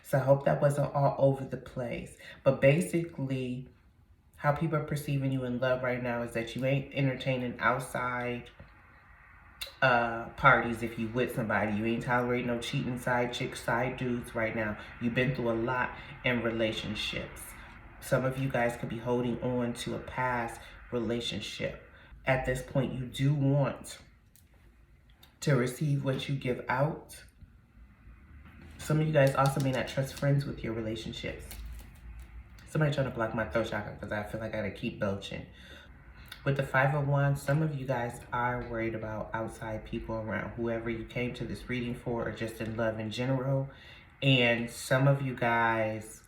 So I hope that wasn't all over the place. But basically, how people are perceiving you in love right now is that you ain't entertaining outside parties if you with somebody. You ain't tolerating no cheating side chicks, side dudes right now. You've been through a lot in relationships. Some of you guys could be holding on to a past relationship. At this point, you do want to receive what you give out. Some of you guys also may not trust friends with your relationships. Somebody trying to block my throat chakra because I feel like I gotta keep belching. With the Five of Wands, some of you guys are worried about outside people around, whoever you came to this reading for, or just in love in general. And some of you guys,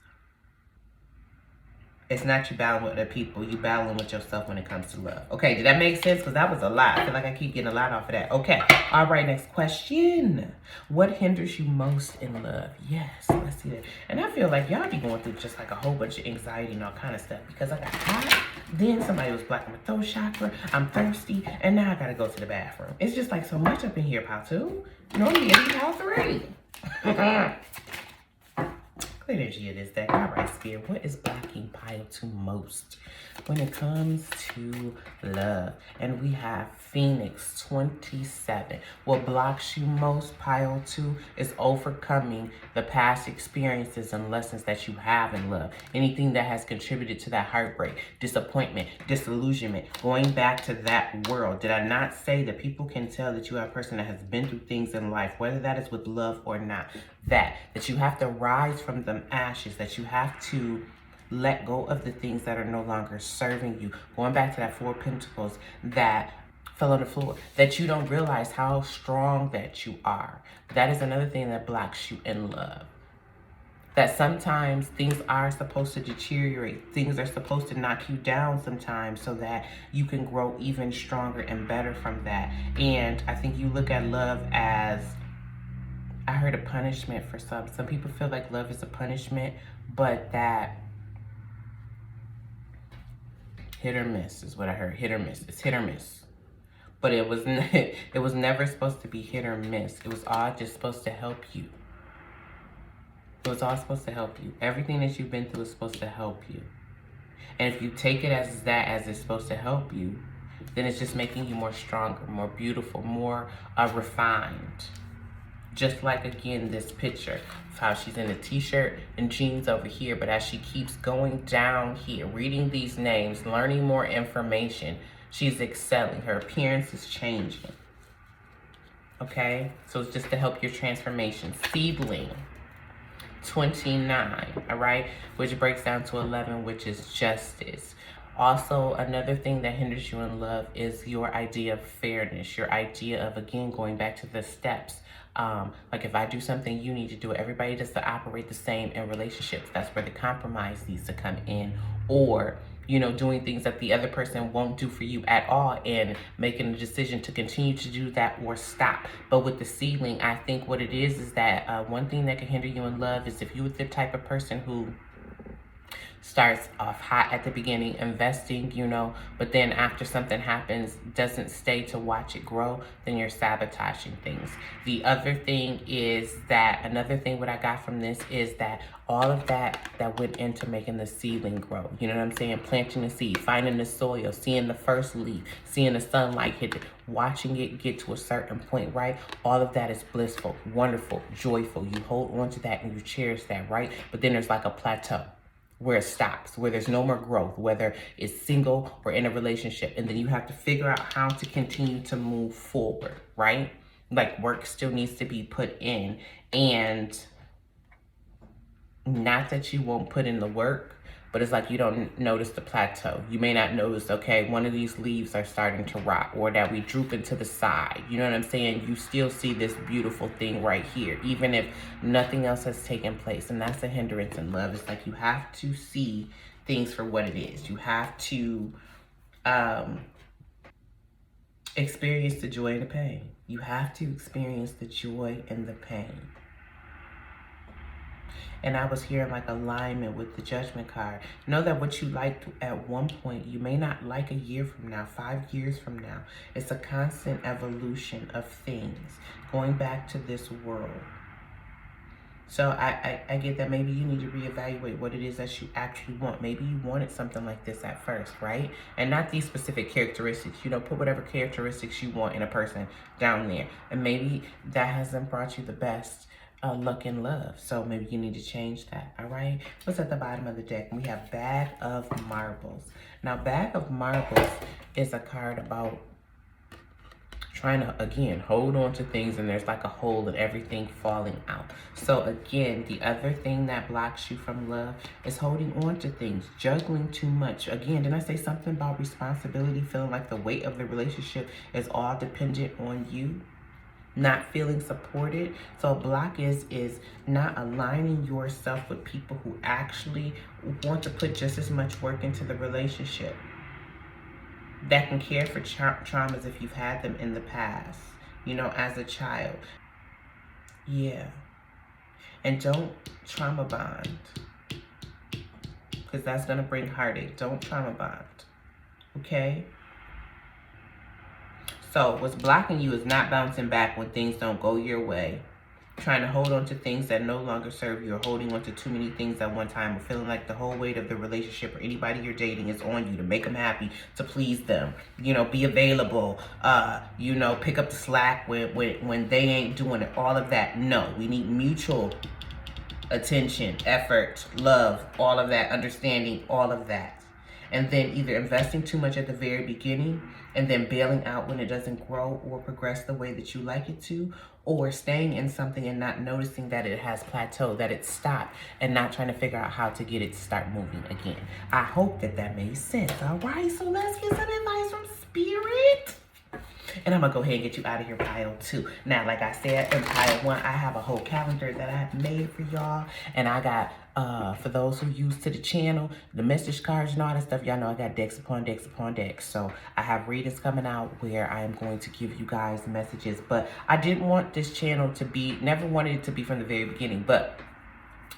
it's not you battling with other people, you battling with yourself when it comes to love. Okay, did that make sense? Because that was a lot. I feel like I keep getting a lot off of that. Okay, all right, next question. What hinders you most in love? Yes, let's see that. And I feel like y'all be going through just like a whole bunch of anxiety and all kind of stuff, because I got hot, then somebody was blocking my throat chakra, I'm thirsty, and now I gotta go to the bathroom. It's just like so much up in here, pile 2. Normally it's pile 3. Clear energy of this deck. All right, Spirit, what is blocking pile 2 most when it comes to love? And we have Phoenix 27. What blocks you most, pile 2, is overcoming the past experiences and lessons that you have in love. Anything that has contributed to that heartbreak, disappointment, disillusionment, going back to that world. Did I not say that people can tell that you are a person that has been through things in life, whether that is with love or not? That you have to rise from them ashes, that you have to let go of the things that are no longer serving you. Going back to that Four of Pentacles that fell on the floor, that you don't realize how strong that you are. That is another thing that blocks you in love. That sometimes things are supposed to deteriorate. Things are supposed to knock you down sometimes so that you can grow even stronger and better from that. And I think you look at love as, I heard, a punishment for some. Some people feel like love is a punishment, but that hit or miss is what I heard. Hit or miss. It's hit or miss. But it was never supposed to be hit or miss. It was all just supposed to help you. It was all supposed to help you. Everything that you've been through is supposed to help you. And if you take it as that, as it's supposed to help you, then it's just making you more stronger, more beautiful, more refined. Just like, again, this picture of how she's in a t-shirt and jeans over here, but as she keeps going down here, reading these names, learning more information, she's excelling. Her appearance is changing. Okay, so it's just to help your transformation. Seedling, 29, all right, which breaks down to 11, which is justice. Also, another thing that hinders you in love is your idea of fairness, your idea of, again, going back to the steps. Like if I do something, you need to do it. Everybody does to operate the same in relationships. That's where the compromise needs to come in. Or, you know, doing things that the other person won't do for you at all and making a decision to continue to do that or stop. But with the seedling, I think what it is that one thing that can hinder you in love is if you're the type of person who starts off hot at the beginning, investing, you know, but then after something happens, doesn't stay to watch it grow, then you're sabotaging things. The other thing is that, another thing what I got from this is that all of that went into making the seedling grow, you know what I'm saying? Planting the seed, finding the soil, seeing the first leaf, seeing the sunlight hit it, watching it get to a certain point, right? All of that is blissful, wonderful, joyful. You hold on to that and you cherish that, right? But then there's like a plateau where it stops, where there's no more growth, whether it's single or in a relationship. And then you have to figure out how to continue to move forward, right? Like work still needs to be put in. And not that you won't put in the work, but it's like you don't notice the plateau. You may not notice, okay, one of these leaves are starting to rot, or that we droop into the side. You know what I'm saying? You still see this beautiful thing right here, even if nothing else has taken place. And that's a hindrance in love. It's like you have to see things for what it is. You have to experience the joy and the pain. You have to experience the joy and the pain. And I was hearing like alignment with the judgment card. Know that what you liked at one point, you may not like a year from now, 5 years from now. It's a constant evolution of things going back to this world. So I get that maybe you need to reevaluate what it is that you actually want. Maybe you wanted something like this at first, right? And not these specific characteristics. You know, put whatever characteristics you want in a person down there. And maybe that hasn't brought you the best luck in love. So maybe you need to change that, all right? What's at the bottom of the deck? We have Bag of Marbles. Now, Bag of Marbles is a card about trying to, again, hold on to things, and there's like a hole and everything falling out. So again, the other thing that blocks you from love is holding on to things, juggling too much. Again, didn't I say something about responsibility, feeling like the weight of the relationship is all dependent on you? Not feeling supported. So a block is not aligning yourself with people who actually want to put just as much work into the relationship, that can care for traumas if you've had them in the past, you know, as a child. Yeah. And don't trauma bond, because that's going to bring heartache. Don't trauma bond. Okay? So what's blocking you is not bouncing back when things don't go your way. Trying to hold on to things that no longer serve you, or holding on to too many things at one time, or feeling like the whole weight of the relationship or anybody you're dating is on you to make them happy, to please them. You know, be available, you know, pick up the slack when they ain't doing it. All of that. No, we need mutual attention, effort, love, all of that, understanding, all of that. And then either investing too much at the very beginning and then bailing out when it doesn't grow or progress the way that you like it to, or staying in something and not noticing that it has plateaued, that it's stopped, and not trying to figure out how to get it to start moving again. I hope that made sense. All right, so let's get some advice from Spirit. And I'm going to go ahead and get you out of here, pile 2. Now, like I said, in pile 1, I have a whole calendar that I have made for y'all. And I got, for those who use to the channel, the message cards and all that stuff, y'all know I got decks upon decks upon decks. So I have readings coming out where I am going to give you guys messages. But I didn't want this channel to be, never wanted it to be from the very beginning, but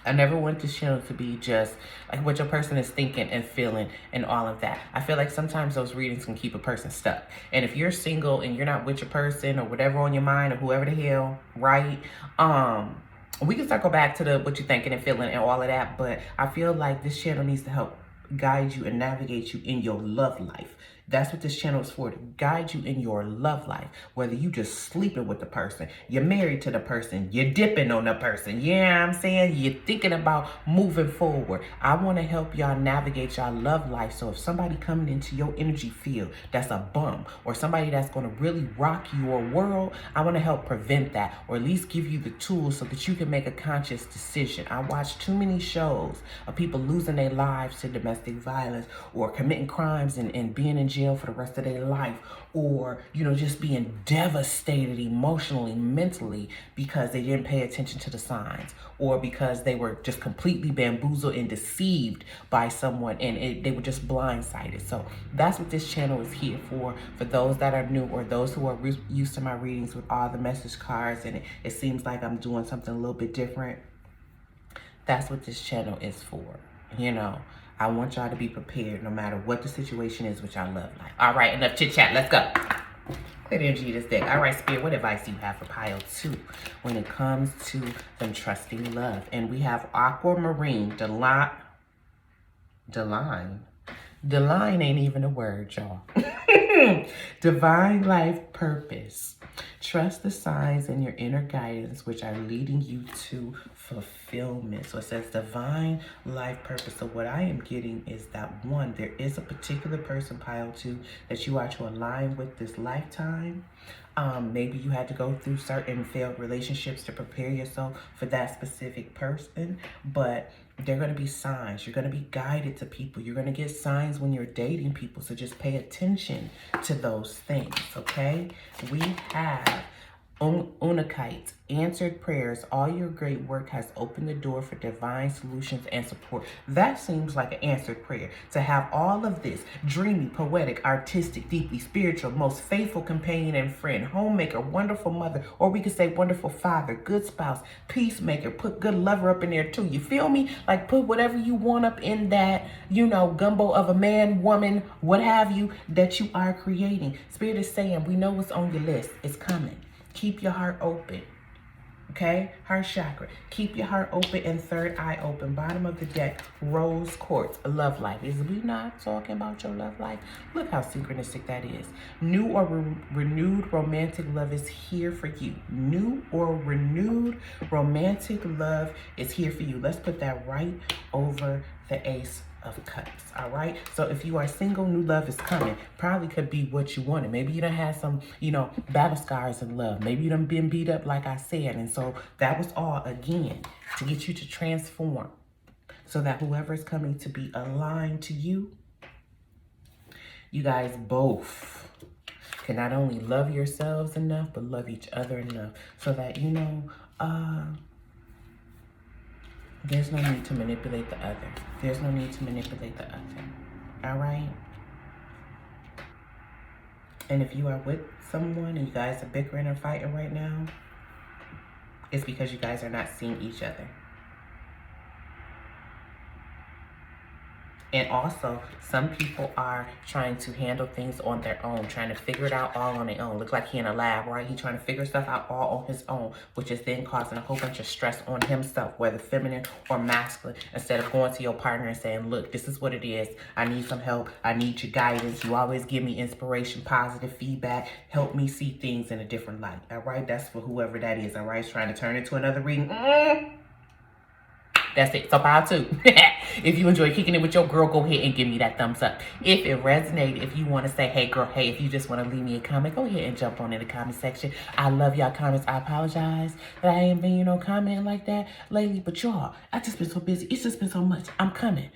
I never want this channel to be just like what your person is thinking and feeling and all of that. I feel like sometimes those readings can keep a person stuck. And if you're single and you're not with your person or whatever on your mind or whoever the hell, right? We can circle back to what you're thinking and feeling and all of that. But I feel like this channel needs to help guide you and navigate you in your love life. That's what this channel is for, to guide you in your love life. Whether you just sleeping with the person, you're married to the person, you're dipping on the person, yeah, I'm saying, you're thinking about moving forward. I want to help y'all navigate y'all love life. So if somebody coming into your energy field that's a bum, or somebody that's going to really rock your world, I want to help prevent that, or at least give you the tools so that you can make a conscious decision. I watch too many shows of people losing their lives to domestic violence, or committing crimes and being in jail for the rest of their life, or, you know, just being devastated emotionally, mentally, because they didn't pay attention to the signs, or because they were just completely bamboozled and deceived by someone, and they were just blindsided. So that's what this channel is here for those that are new, or those who are used to my readings with all the message cards, and it seems like I'm doing something a little bit different. That's what this channel is for. You know, I want y'all to be prepared no matter what the situation is with y'all love life. All right, enough chit chat. Let's go. Clear the energy of this deck. All right, Spirit, what advice do you have for pile 2 when it comes to them trusting love? And we have aquamarine, Deline ain't even a word, y'all. Divine life purpose. Trust the signs and your inner guidance, which are leading you to fulfillment. So it says divine life purpose. So what I am getting is that, one, there is a particular person, pile 2, that you are to align with this lifetime. Maybe you had to go through certain failed relationships to prepare yourself for that specific person, but there are going to be signs. You're going to be guided to people. You're going to get signs when you're dating people. So just pay attention to those things, okay? We have Unakite, answered prayers. All your great work has opened the door for divine solutions and support. That seems like an answered prayer. To have all of this, dreamy, poetic, artistic, deeply spiritual, most faithful companion and friend, homemaker, wonderful mother, or we could say wonderful father, good spouse, peacemaker, put good lover up in there too. You feel me? Like put whatever you want up in that, you know, gumbo of a man, woman, what have you, that you are creating. Spirit is saying, we know what's on your list. It's coming. Keep your heart open, okay? Heart chakra. Keep your heart open and third eye open. Bottom of the deck, rose quartz, love life. Is we not talking about your love life? Look how synchronistic that is. New or renewed romantic love is here for you. New or renewed romantic love is here for you. Let's put that right over the Ace of Cups. All right, so if you are single, new love is coming. Probably could be what you wanted. Maybe you done had some, you know, battle scars in love. Maybe you done been beat up, like I said, and so that was all again to get you to transform, so that whoever is coming to be aligned to you, you guys both can not only love yourselves enough, but love each other enough, so that, you know, there's no need to manipulate the other. There's no need to manipulate the other. All right? And if you are with someone and you guys are bickering or fighting right now, it's because you guys are not seeing each other. And also, some people are trying to handle things on their own, trying to figure it out all on their own. Look like he in a lab, right? He trying to figure stuff out all on his own, which is then causing a whole bunch of stress on himself, whether feminine or masculine, instead of going to your partner and saying, look, this is what it is. I need some help. I need your guidance. You always give me inspiration, positive feedback. Help me see things in a different light, all right? That's for whoever that is, all right? It's trying to turn into another reading. That's it. So pile 2. If you enjoy kicking it with your girl, go ahead and give me that thumbs up. If it resonated, if you want to say, hey girl, hey, if you just want to leave me a comment, go ahead and jump on in the comment section. I love y'all comments. I apologize that I ain't been, you know, commenting like that lately. But y'all, I just been so busy. It's just been so much. I'm coming.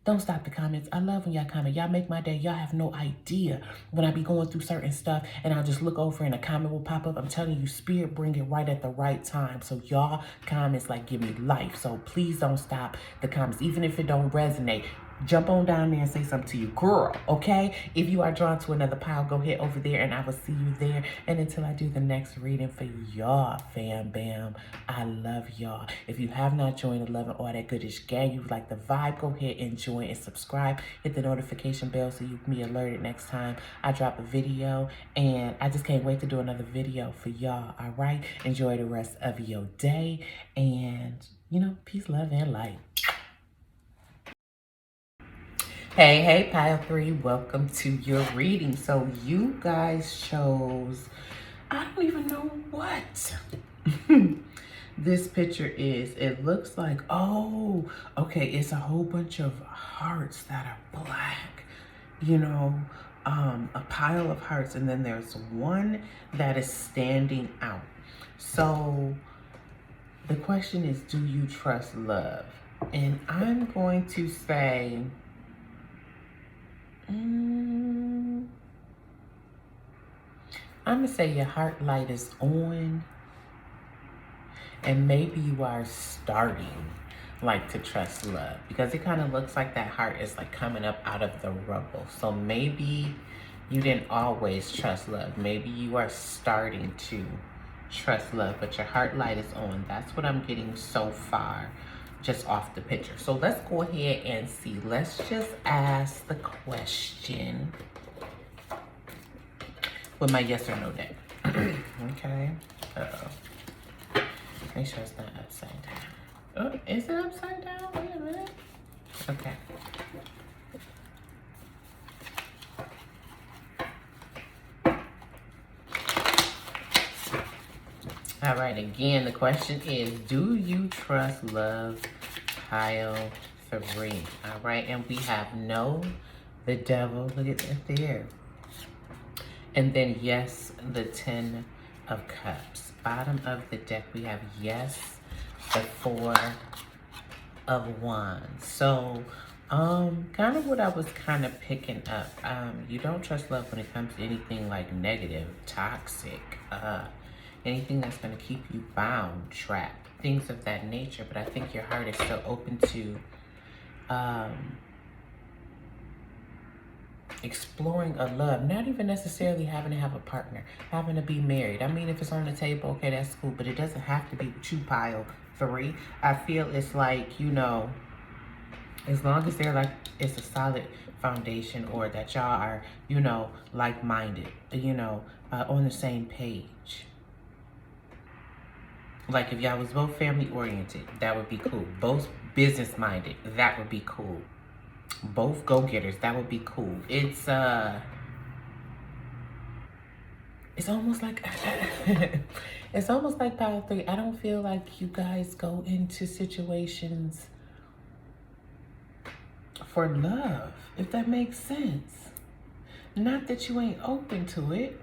Don't stop the comments. I love when y'all comment. Y'all make my day. Y'all have no idea when I be going through certain stuff and I'll just look over and a comment will pop up. I'm telling you, Spirit bring it right at the right time. So y'all comments like give me life. So please don't stop the comments. Even if it don't resonate, jump on down there and say something to you, girl, okay? If you are drawn to another pile, go ahead over there and I will see you there. And until I do the next reading for y'all, fam bam, I love y'all. If you have not joined the Love and All That Goodish gang, you like the vibe, go ahead and join and subscribe. Hit the notification bell so you can be alerted next time I drop a video. And I just can't wait to do another video for y'all, all right? Enjoy the rest of your day. And, you know, peace, love, and light. Hey, pile 3, welcome to your reading. So you guys chose, I don't even know what this picture is. It looks like, oh, okay, it's a whole bunch of hearts that are black, you know, a pile of hearts, and then there's one that is standing out. So the question is, do you trust love? And I'm going to say, I'm gonna say your heart light is on, and maybe you are starting like to trust love, because it kind of looks like that heart is like coming up out of the rubble. So maybe you didn't always trust love. Maybe you are starting to trust love, but your heart light is on. That's what I'm getting so far, just off the picture. So let's go ahead and see. Let's just ask the question with my yes or no deck. Okay. Uh-oh. Make sure it's not upside down. Oh, is it upside down? Wait a minute. Okay. All right, again, the question is, do you trust love? Pile 3. All right, and we have no, the devil, look at that there. And then yes, the 10 of Cups. Bottom of the deck, we have yes, the 4 of Wands. So, kind of what I was kind of picking up. You don't trust love when it comes to anything like negative, toxic, anything that's going to keep you bound, trapped, things of that nature. But I think your heart is still open to exploring a love, not even necessarily having to have a partner, having to be married. I mean, if it's on the table, okay, that's cool, but it doesn't have to be with you, pile 3. I feel it's like, you know, as long as they're like, it's a solid foundation, or that y'all are, you know, like-minded, you know, on the same page. Like if y'all was both family oriented, that would be cool. Both business minded, that would be cool. Both go-getters, that would be cool. It's almost like it's almost like pile 3. I don't feel like you guys go into situations for love, if that makes sense. Not that you ain't open to it,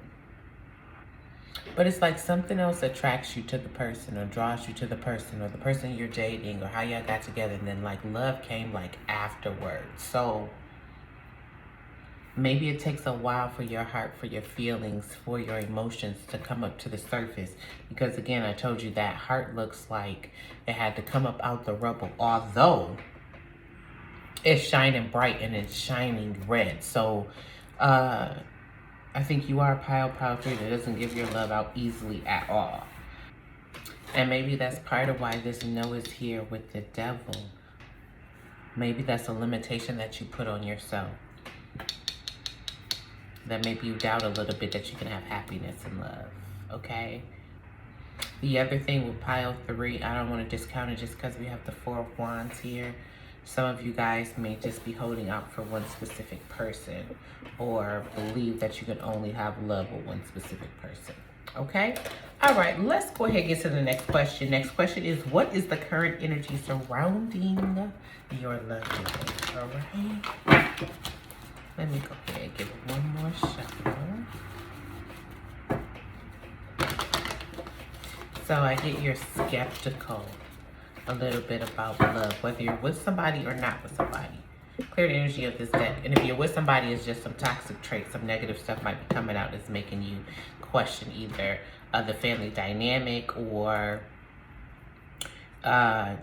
but it's like something else attracts you to the person, or draws you to the person, or the person you're dating, or how y'all got together, and then like love came like afterwards. So maybe it takes a while for your heart, for your feelings, for your emotions to come up to the surface. Because again, I told you that heart looks like it had to come up out the rubble, although it's shining bright and it's shining red. So I think you are pile 3 that doesn't give your love out easily at all. And maybe that's part of why this no is here with the devil. Maybe that's a limitation that you put on yourself. That maybe you doubt a little bit that you can have happiness and love, okay? The other thing with pile 3, I don't want to discount it just because we have the 4 of Wands here. Some of you guys may just be holding out for one specific person, or believe that you can only have love with one specific person, okay? All right, let's go ahead and get to the next question. Next question is, what is the current energy surrounding your love life? All right. Let me go ahead and give it one more shuffle. So I get you're skeptical a little bit about love, whether you're with somebody or not with somebody. Clear the energy of this deck. And if you're with somebody, it's just some toxic traits, some negative stuff might be coming out that's making you question either the family dynamic, or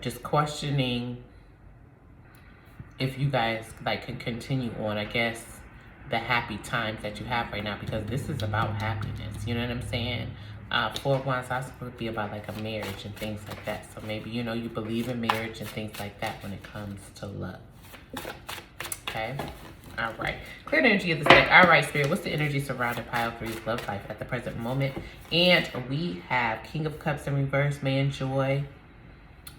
just questioning if you guys like can continue on, I guess, the happy times that you have right now, because this is about happiness. You know what I'm saying? 4 of Wands also would be about like a marriage and things like that. So maybe, you know, you believe in marriage and things like that when it comes to love. Okay? All right. Clear the energy of this deck. All right, Spirit, what's the energy surrounding pile 3's love life at the present moment? And we have King of Cups in reverse, man, joy,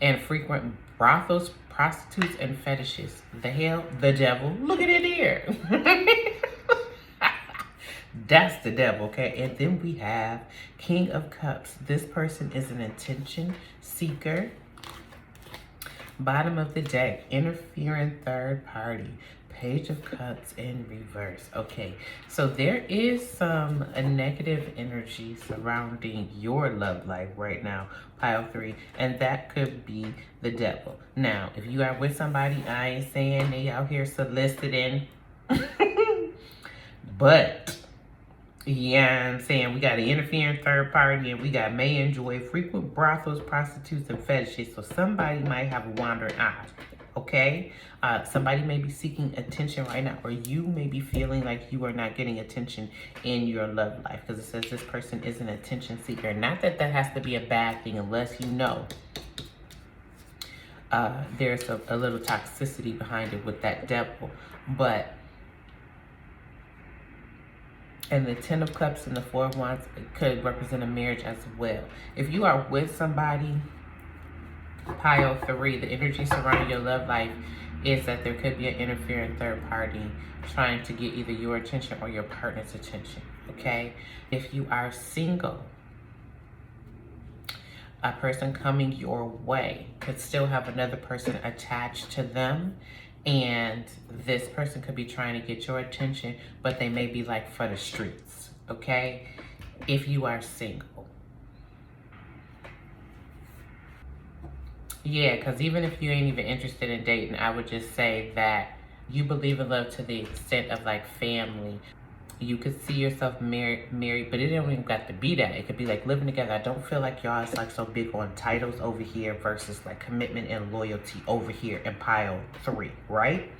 and frequent brothels prostitutes and fetishes. The hell? The devil. Look at it here. That's the devil, okay? And then we have King of Cups. This person is an attention seeker. Bottom of the deck, interfering third party. Page of Cups in reverse. Okay, so there is a negative energy surrounding your love life right now, pile 3, and that could be the devil. Now, if you are with somebody, I ain't saying they out here soliciting, but yeah, I'm saying we got an interfering third party, and we got may enjoy frequent brothels, prostitutes, and fetishes. So somebody might have a wandering eye. Okay, somebody may be seeking attention right now, or you may be feeling like you are not getting attention in your love life, because it says this person is an attention seeker. Not that that has to be a bad thing, unless you know there's a little toxicity behind it with that devil. But and the 10 of Cups and the 4 of Wands could represent a marriage as well. If you are with somebody, pile 3, the energy surrounding your love life is that there could be an interfering third party trying to get either your attention or your partner's attention, okay? If you are single, a person coming your way could still have another person attached to them, and this person could be trying to get your attention, but they may be like for the streets, okay? If you are single. Yeah, because even if you ain't even interested in dating, I would just say that you believe in love to the extent of like family. You could see yourself married, but it don't even got to be that. It could be like living together. I don't feel like y'all is like so big on titles over here versus like commitment and loyalty over here in pile 3, right?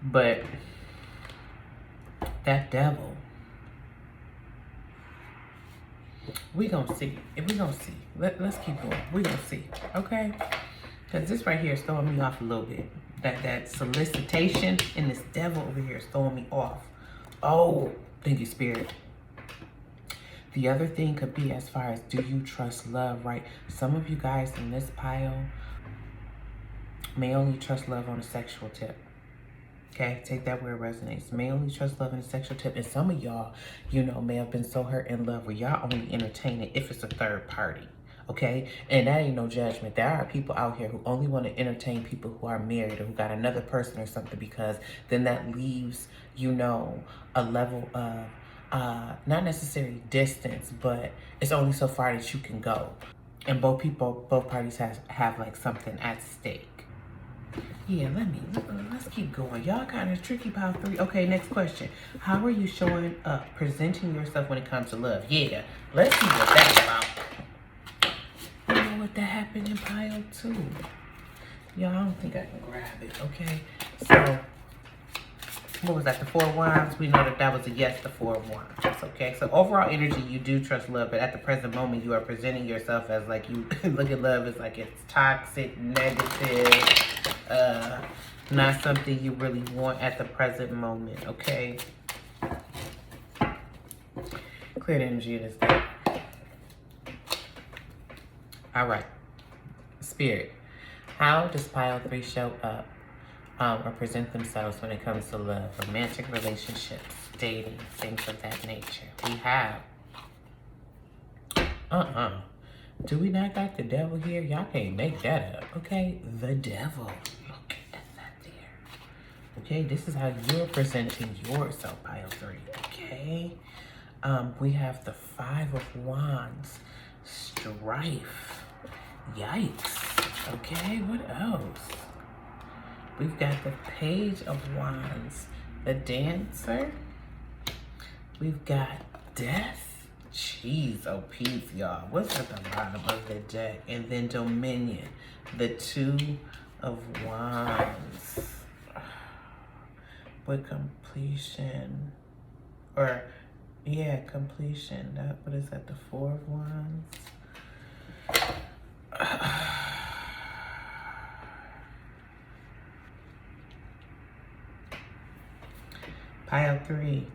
But that devil, we gonna see. We gonna see. Let's keep going. We gonna see. Okay? Because this right here is throwing me off a little bit. That solicitation and this devil over here is throwing me off. Oh, thank you, Spirit. The other thing could be as far as, do you trust love, right? Some of you guys in this pile may only trust love on a sexual tip. Okay, take that where it resonates. May only trust love in a sexual tip. And some of y'all, you know, may have been so hurt in love where y'all only entertain it if it's a third party. Okay, and that ain't no judgment. There are people out here who only want to entertain people who are married or who got another person or something, because then that leaves, you know, a level of not necessarily distance, but it's only so far that you can go. And both parties have like something at stake. Yeah, let's keep going. Y'all kind of tricky, pile 3. Okay, next question. How are you showing up, presenting yourself when it comes to love? Yeah, let's see what that's about. You know what that happened in pile 2? Y'all, I don't think I can grab it, okay? So, what was that, the 4 of Wands? We know that was a yes, the 4 of Wands, okay? So, overall energy, you do trust love, but at the present moment, you are presenting yourself as like you look at love as like it's toxic, negative, not something you really want at the present moment, okay? Clear the energy of this day. All right, Spirit, how does pile 3 show up or present themselves when it comes to love, romantic relationships, dating, things of that nature? We have, do we not got the devil here? Y'all can't make that up, okay? The devil, look at that there. Okay, this is how you're presenting yourself, pile 3, okay? We have the 5 of Wands, strife. Yikes. Okay, what else? We've got the Page of Wands, the Dancer. We've got Death. Jeez, oh peace, y'all. What's at the bottom of the deck? And then Dominion, the 2 of Wands. With completion. Or, yeah, completion. What is that, the 4 of Wands? Pile 3.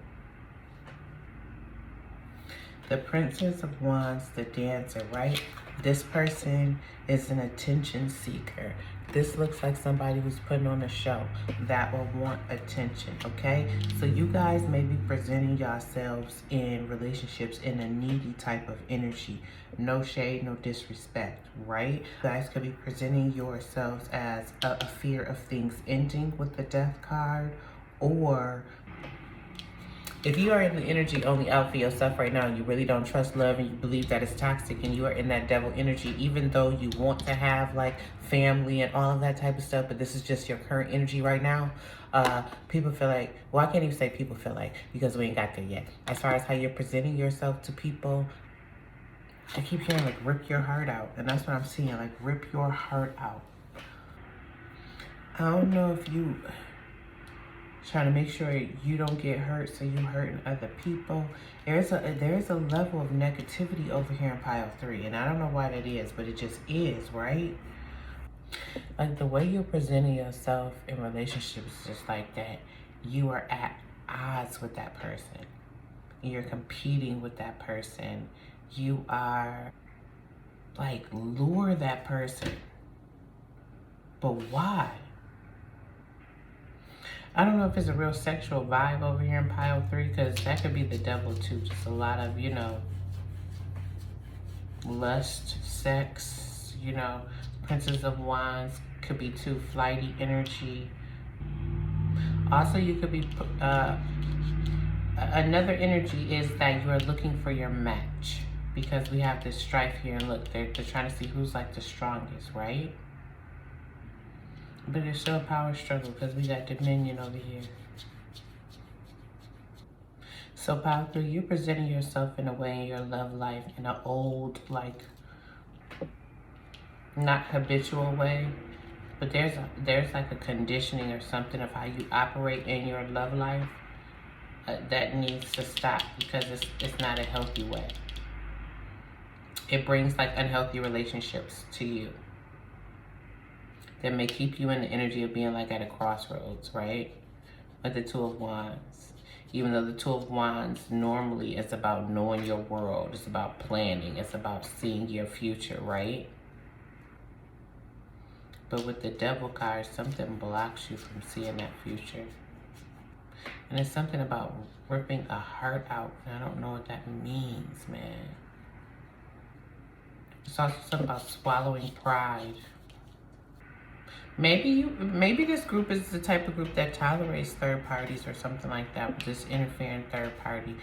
The Princess of Wands, the Dancer, right? This person is an attention seeker. This looks like somebody who's putting on a show that will want attention, okay? So you guys may be presenting yourselves in relationships in a needy type of energy. No shade, no disrespect, right? You guys could be presenting yourselves as a fear of things ending with the death card, or if you are in the energy only out for yourself right now, and you really don't trust love and you believe that it's toxic, and you are in that devil energy, even though you want to have like family and all of that type of stuff, but this is just your current energy right now, people feel like, well, I can't even say people feel like, because we ain't got there yet. As far as how you're presenting yourself to people, I keep hearing like rip your heart out, and that's what I'm seeing, like rip your heart out. I don't know if you trying to make sure you don't get hurt, so you hurting other people. There's a level of negativity over here in pile 3, and I don't know why that is, but it just is, right? Like the way you're presenting yourself in relationships is just like that. You are at odds with that person. You're competing with that person. You are like lure that person. But why? I don't know if it's a real sexual vibe over here in pile 3, because that could be the devil too. Just a lot of, you know, lust, sex, you know, Princess of Wands could be too flighty energy. Also, you could be, another energy is that you are looking for your match, because we have this strife here, and look, they're trying to see who's like the strongest, right? But it's still a power struggle, because we got dominion over here. So pile 3, you're presenting yourself in a way in your love life in an old, like, not habitual way, but there's like a conditioning or something of how you operate in your love life that needs to stop, because it's not a healthy way. It brings like unhealthy relationships to you that may keep you in the energy of being like at a crossroads, right? Like the Two of Wands. Even though the Two of Wands normally is about knowing your world, it's about planning, it's about seeing your future, right? But with the Devil card, something blocks you from seeing that future. And it's something about ripping a heart out, and I don't know what that means, man. It's also something about swallowing pride. Maybe this group is the type of group that tolerates third parties or something like that, with this interfering third party.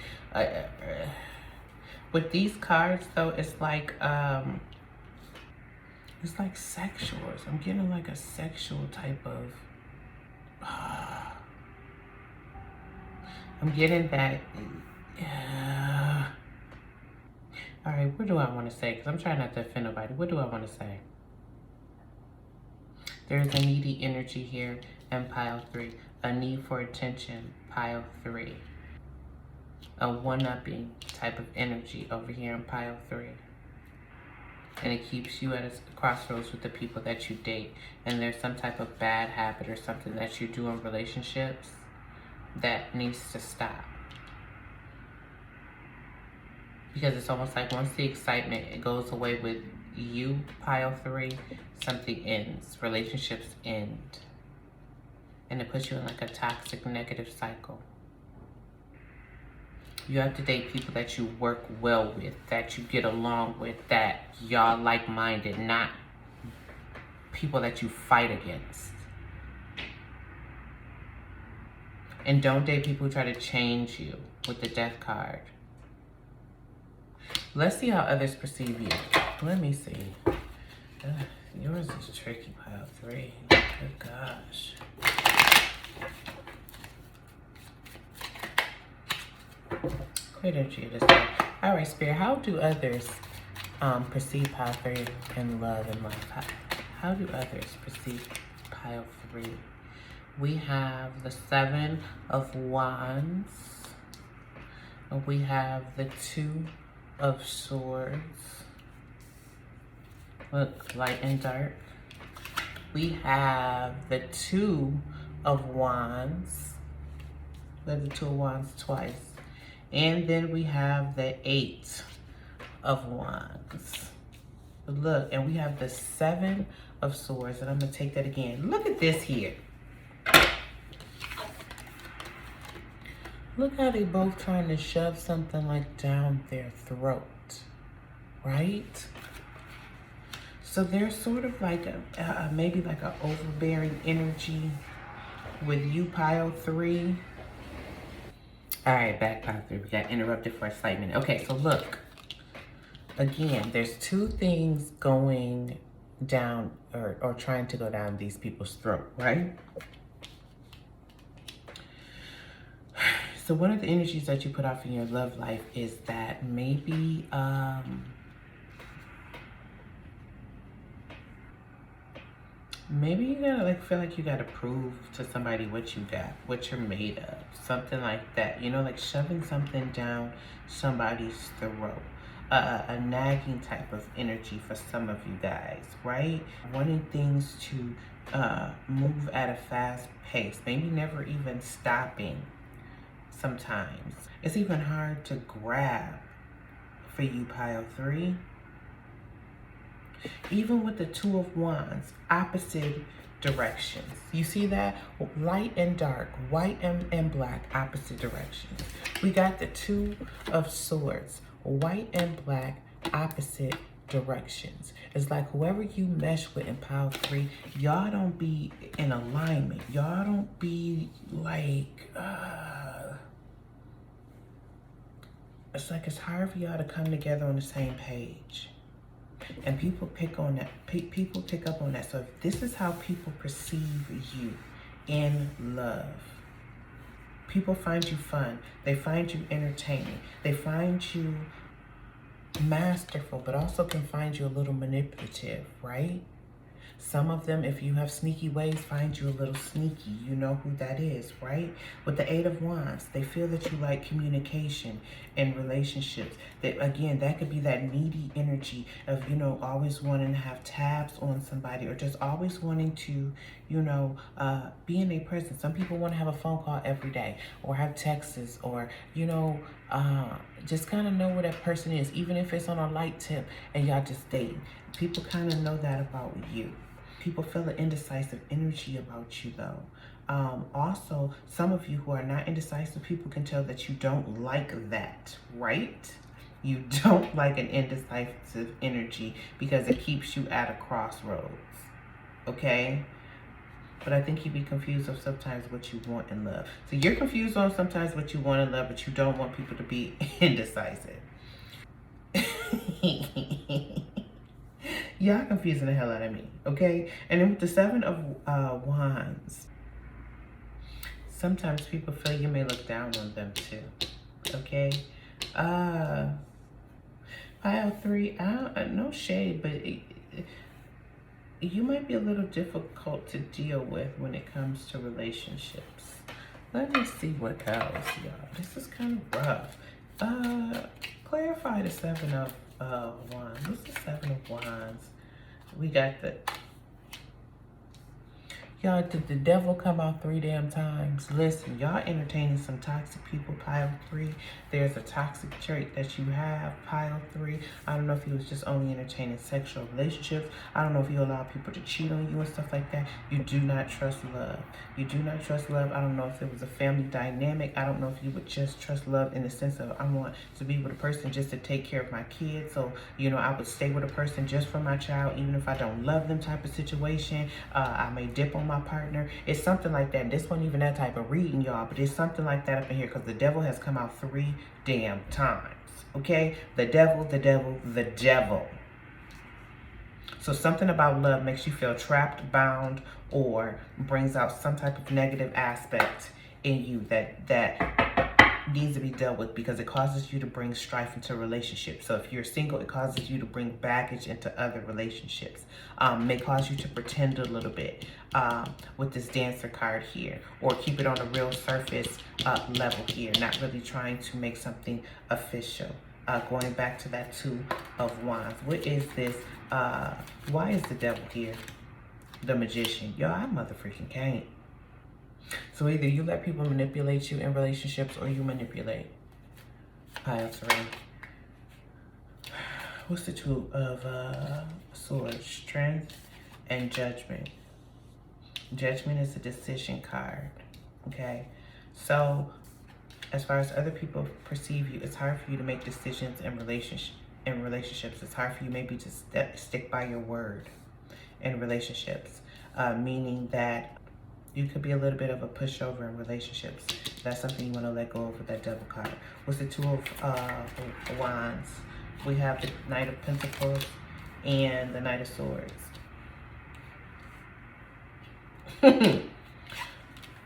With these cards though, it's like sexual. I'm getting like a sexual type of, I'm getting that, all right, what do I want to say? Because I'm trying not to offend nobody. What do I want to say? There's a needy energy here in pile 3. A need for attention, pile 3. A one-upping type of energy over here in pile 3. And it keeps you at a crossroads with the people that you date. And there's some type of bad habit or something that you do in relationships that needs to stop. Because it's almost like once the excitement goes away with you, pile 3, something ends. Relationships end. And it puts you in like a toxic negative cycle. You have to date people that you work well with, that you get along with, that y'all like-minded, not people that you fight against. And don't date people who try to change you with the Death card. Let's see how others perceive you. Let me see. Yours is tricky, pile 3. Good gosh. Clear energy this time. All right, Spirit. How do others perceive pile 3 in love and life? How do others perceive pile 3? We have the 7 of Wands. We have the 2 of Swords. Look, light and dark. We have the 2 of Wands. We have the 2 of Wands twice. And then we have the 8 of Wands. Look, and we have the 7 of Swords, and I'm going to take that again. Look at this here. Look how they both trying to shove something like down their throat, right? So there's sort of like maybe like an overbearing energy with you, pile 3. All right, back pile 3. We got interrupted for a slight minute. Okay, so look. Again, there's 2 things going down or trying to go down these people's throat, right? So one of the energies that you put off in your love life is that maybe maybe you gotta like feel like you gotta prove to somebody what you got, what you're made of, something like that. You know, like shoving something down somebody's throat. A nagging type of energy for some of you guys, right? Wanting things to move at a fast pace, maybe never even stopping. Sometimes it's even hard to grab for you, pile 3. Even with the 2 of Wands, opposite directions. You see that? Light and dark, white and black, opposite directions. We got the 2 of Swords, white and black, opposite directions. It's like whoever you mesh with in pile 3, y'all don't be in alignment. Y'all don't be like, it's like it's hard for y'all to come together on the same page. And people pick on that. People pick up on that. So if this is how people perceive you in love, people find you fun. They find you entertaining. They find you masterful, but also can find you a little manipulative, right? Some of them, if you have sneaky ways, find you a little sneaky. You know who that is, right? With the 8 of Wands, they feel that you like communication and relationships. That, again, that could be that needy energy of, you know, always wanting to have tabs on somebody or just always wanting to, you know, be in their presence. Some people want to have a phone call every day or have texts or, you know, just kind of know where that person is, even if it's on a light tip and y'all just dating. People kind of know that about you. People feel the indecisive energy about you, though. Also, some of you who are not indecisive, people can tell that you don't like that, right? You don't like an indecisive energy because it keeps you at a crossroads, okay? But I think you'd be confused of sometimes what you want in love. So you're confused on sometimes what you want in love, but you don't want people to be indecisive. Y'all confusing the hell out of me, okay? And then with the 7 of Wands, sometimes people feel you may look down on them too, okay? Pile 3, no shade, but you might be a little difficult to deal with when it comes to relationships. Let me see what else, y'all. This is kind of rough. Clarify the 7 of Wands. What's the 7 of Wands? We got the... Y'all, did the devil come out 3 damn times? Listen, y'all entertaining some toxic people, pile 3. There's a toxic trait that you have, pile 3. I don't know if you was just only entertaining sexual relationships. I don't know if you allow people to cheat on you and stuff like that. You do not trust love. You do not trust love. I don't know if it was a family dynamic. I don't know if you would just trust love in the sense of I want to be with a person just to take care of my kids. So, you know, I would stay with a person just for my child, even if I don't love them type of situation. I may dip on my partner. It's something like that. This wasn't even that type of reading, y'all, but it's something like that up in here because the devil has come out 3 damn times. Okay? The devil, the devil, the devil. So something about love makes you feel trapped, bound, or brings out some type of negative aspect in you that needs to be dealt with because it causes you to bring strife into relationships. So if you're single, it causes you to bring baggage into other relationships. May cause you to pretend a little bit with this Dancer card here, or keep it on a real surface level here, not really trying to make something official. Going back to that 2 of Wands. What is this? Why is the devil here? The Magician. Yo, I motherfucking can't. So either you let people manipulate you in relationships or you manipulate. Pile 3. What's the 2 of Swords? Strength and Judgment. Judgment is a decision card, okay? So as far as other people perceive you, it's hard for you to make decisions in relationships. It's hard for you maybe to stick by your word in relationships, meaning that you could be a little bit of a pushover in relationships. That's something you want to let go of with that Devil card. With the Two of Wands, we have the Knight of Pentacles and the Knight of Swords.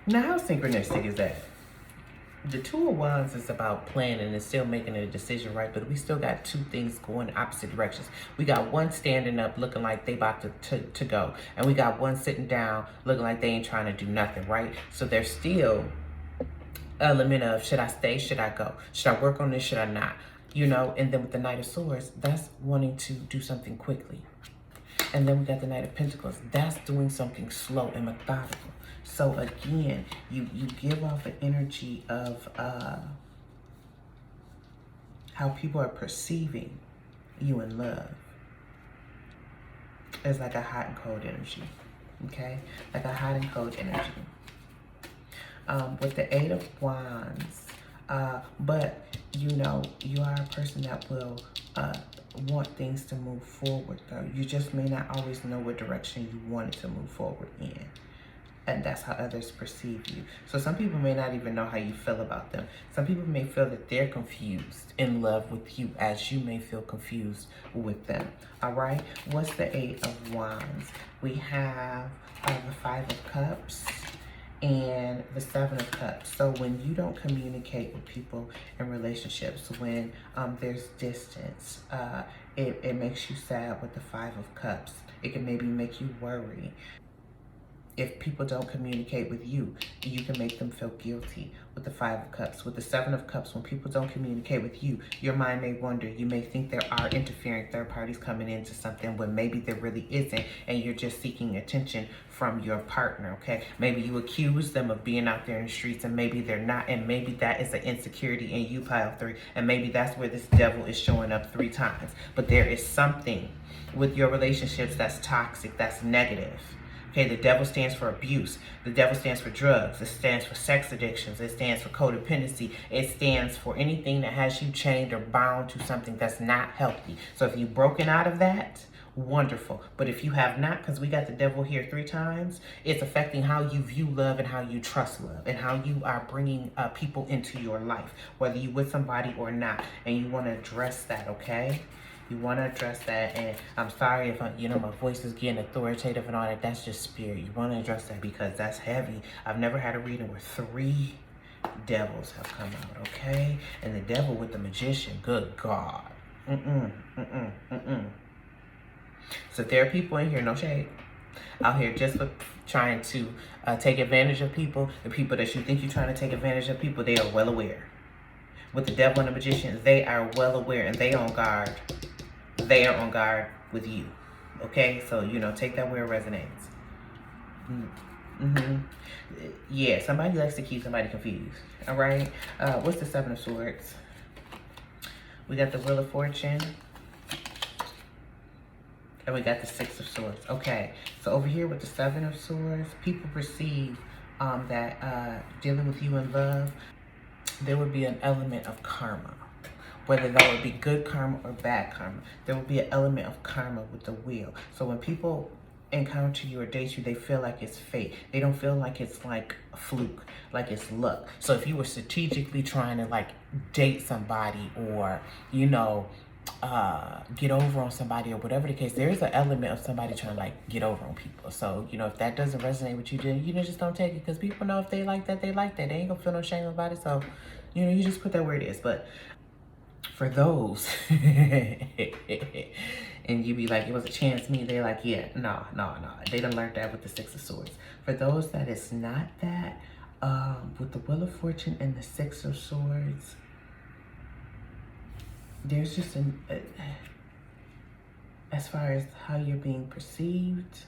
Now, how synchronistic is that? The Two of Wands is about planning and still making a decision, right? But we still got two things going opposite directions. We got one standing up looking like they about to go. And we got one sitting down looking like they ain't trying to do nothing, right? So there's still element of, should I stay? Should I go? Should I work on this? Should I not? You know, and then with the Knight of Swords, that's wanting to do something quickly. And then we got the Knight of Pentacles. That's doing something slow and methodical. So again, you give off an energy of how people are perceiving you in love. It's like a hot and cold energy, okay? Like a hot and cold energy. With the Eight of Wands, but you know, you are a person that will want things to move forward, though. You just may not always know what direction you want it to move forward in. And that's how others perceive you. So some people may not even know how you feel about them. Some people may feel that they're confused in love with you as you may feel confused with them. All right? What's the Eight of Wands? We have the Five of Cups and the Seven of Cups. So when you don't communicate with people in relationships, when there's distance, it makes you sad with the Five of Cups. It can maybe make you worry. If people don't communicate with you, you can make them feel guilty with the Five of Cups. With the Seven of Cups, when people don't communicate with you, your mind may wander. You may think there are interfering third parties coming into something when maybe there really isn't, and you're just seeking attention from your partner, okay? Maybe you accuse them of being out there in the streets, and maybe they're not, and maybe that is an insecurity in you, pile 3, and maybe that's where this devil is showing up 3 times. But there is something with your relationships that's toxic, that's negative. Okay, the devil stands for abuse. The devil stands for drugs. It stands for sex addictions. It stands for codependency. It stands for anything that has you chained or bound to something that's not healthy. So if you've broken out of that, wonderful. But if you have not, because we got the devil here 3 times, it's affecting how you view love and how you trust love and how you are bringing people into your life, whether you with somebody or not. And you want to address that, okay? You want to address that, and I'm sorry if my voice is getting authoritative and all that. That's just spirit. You want to address that because that's heavy. I've never had a reading where 3 devils have come out, okay? And the devil with the Magician, good God. So there are people in here, no shade, out here just for trying to take advantage of people. The people that you think you're trying to take advantage of people, they are well aware. With the devil and the Magician, they are well aware and they on guard. They are on guard with you. Okay? So, take that where it resonates. Yeah, somebody likes to keep somebody confused. All right? What's the Seven of Swords? We got the Wheel of Fortune. And we got the Six of Swords. Okay. So over here with the Seven of Swords, people perceive that dealing with you in love, there would be an element of karma. Whether that would be good karma or bad karma. There will be an element of karma with the wheel. So when people encounter you or date you, they feel like it's fate. They don't feel like it's like a fluke, like it's luck. So if you were strategically trying to like date somebody or, get over on somebody or whatever the case, there is an element of somebody trying to like get over on people. So, if that doesn't resonate with you, then just don't take it, because people know if they like that, they like that. They ain't gonna feel no shame about it. So, you just put that where it is. But for those, and you be like, it was a chance me, they're like, yeah, no. They done learned that with the Six of Swords. For those that it's not that, with the Wheel of Fortune and the Six of Swords, there's just as far as how you're being perceived,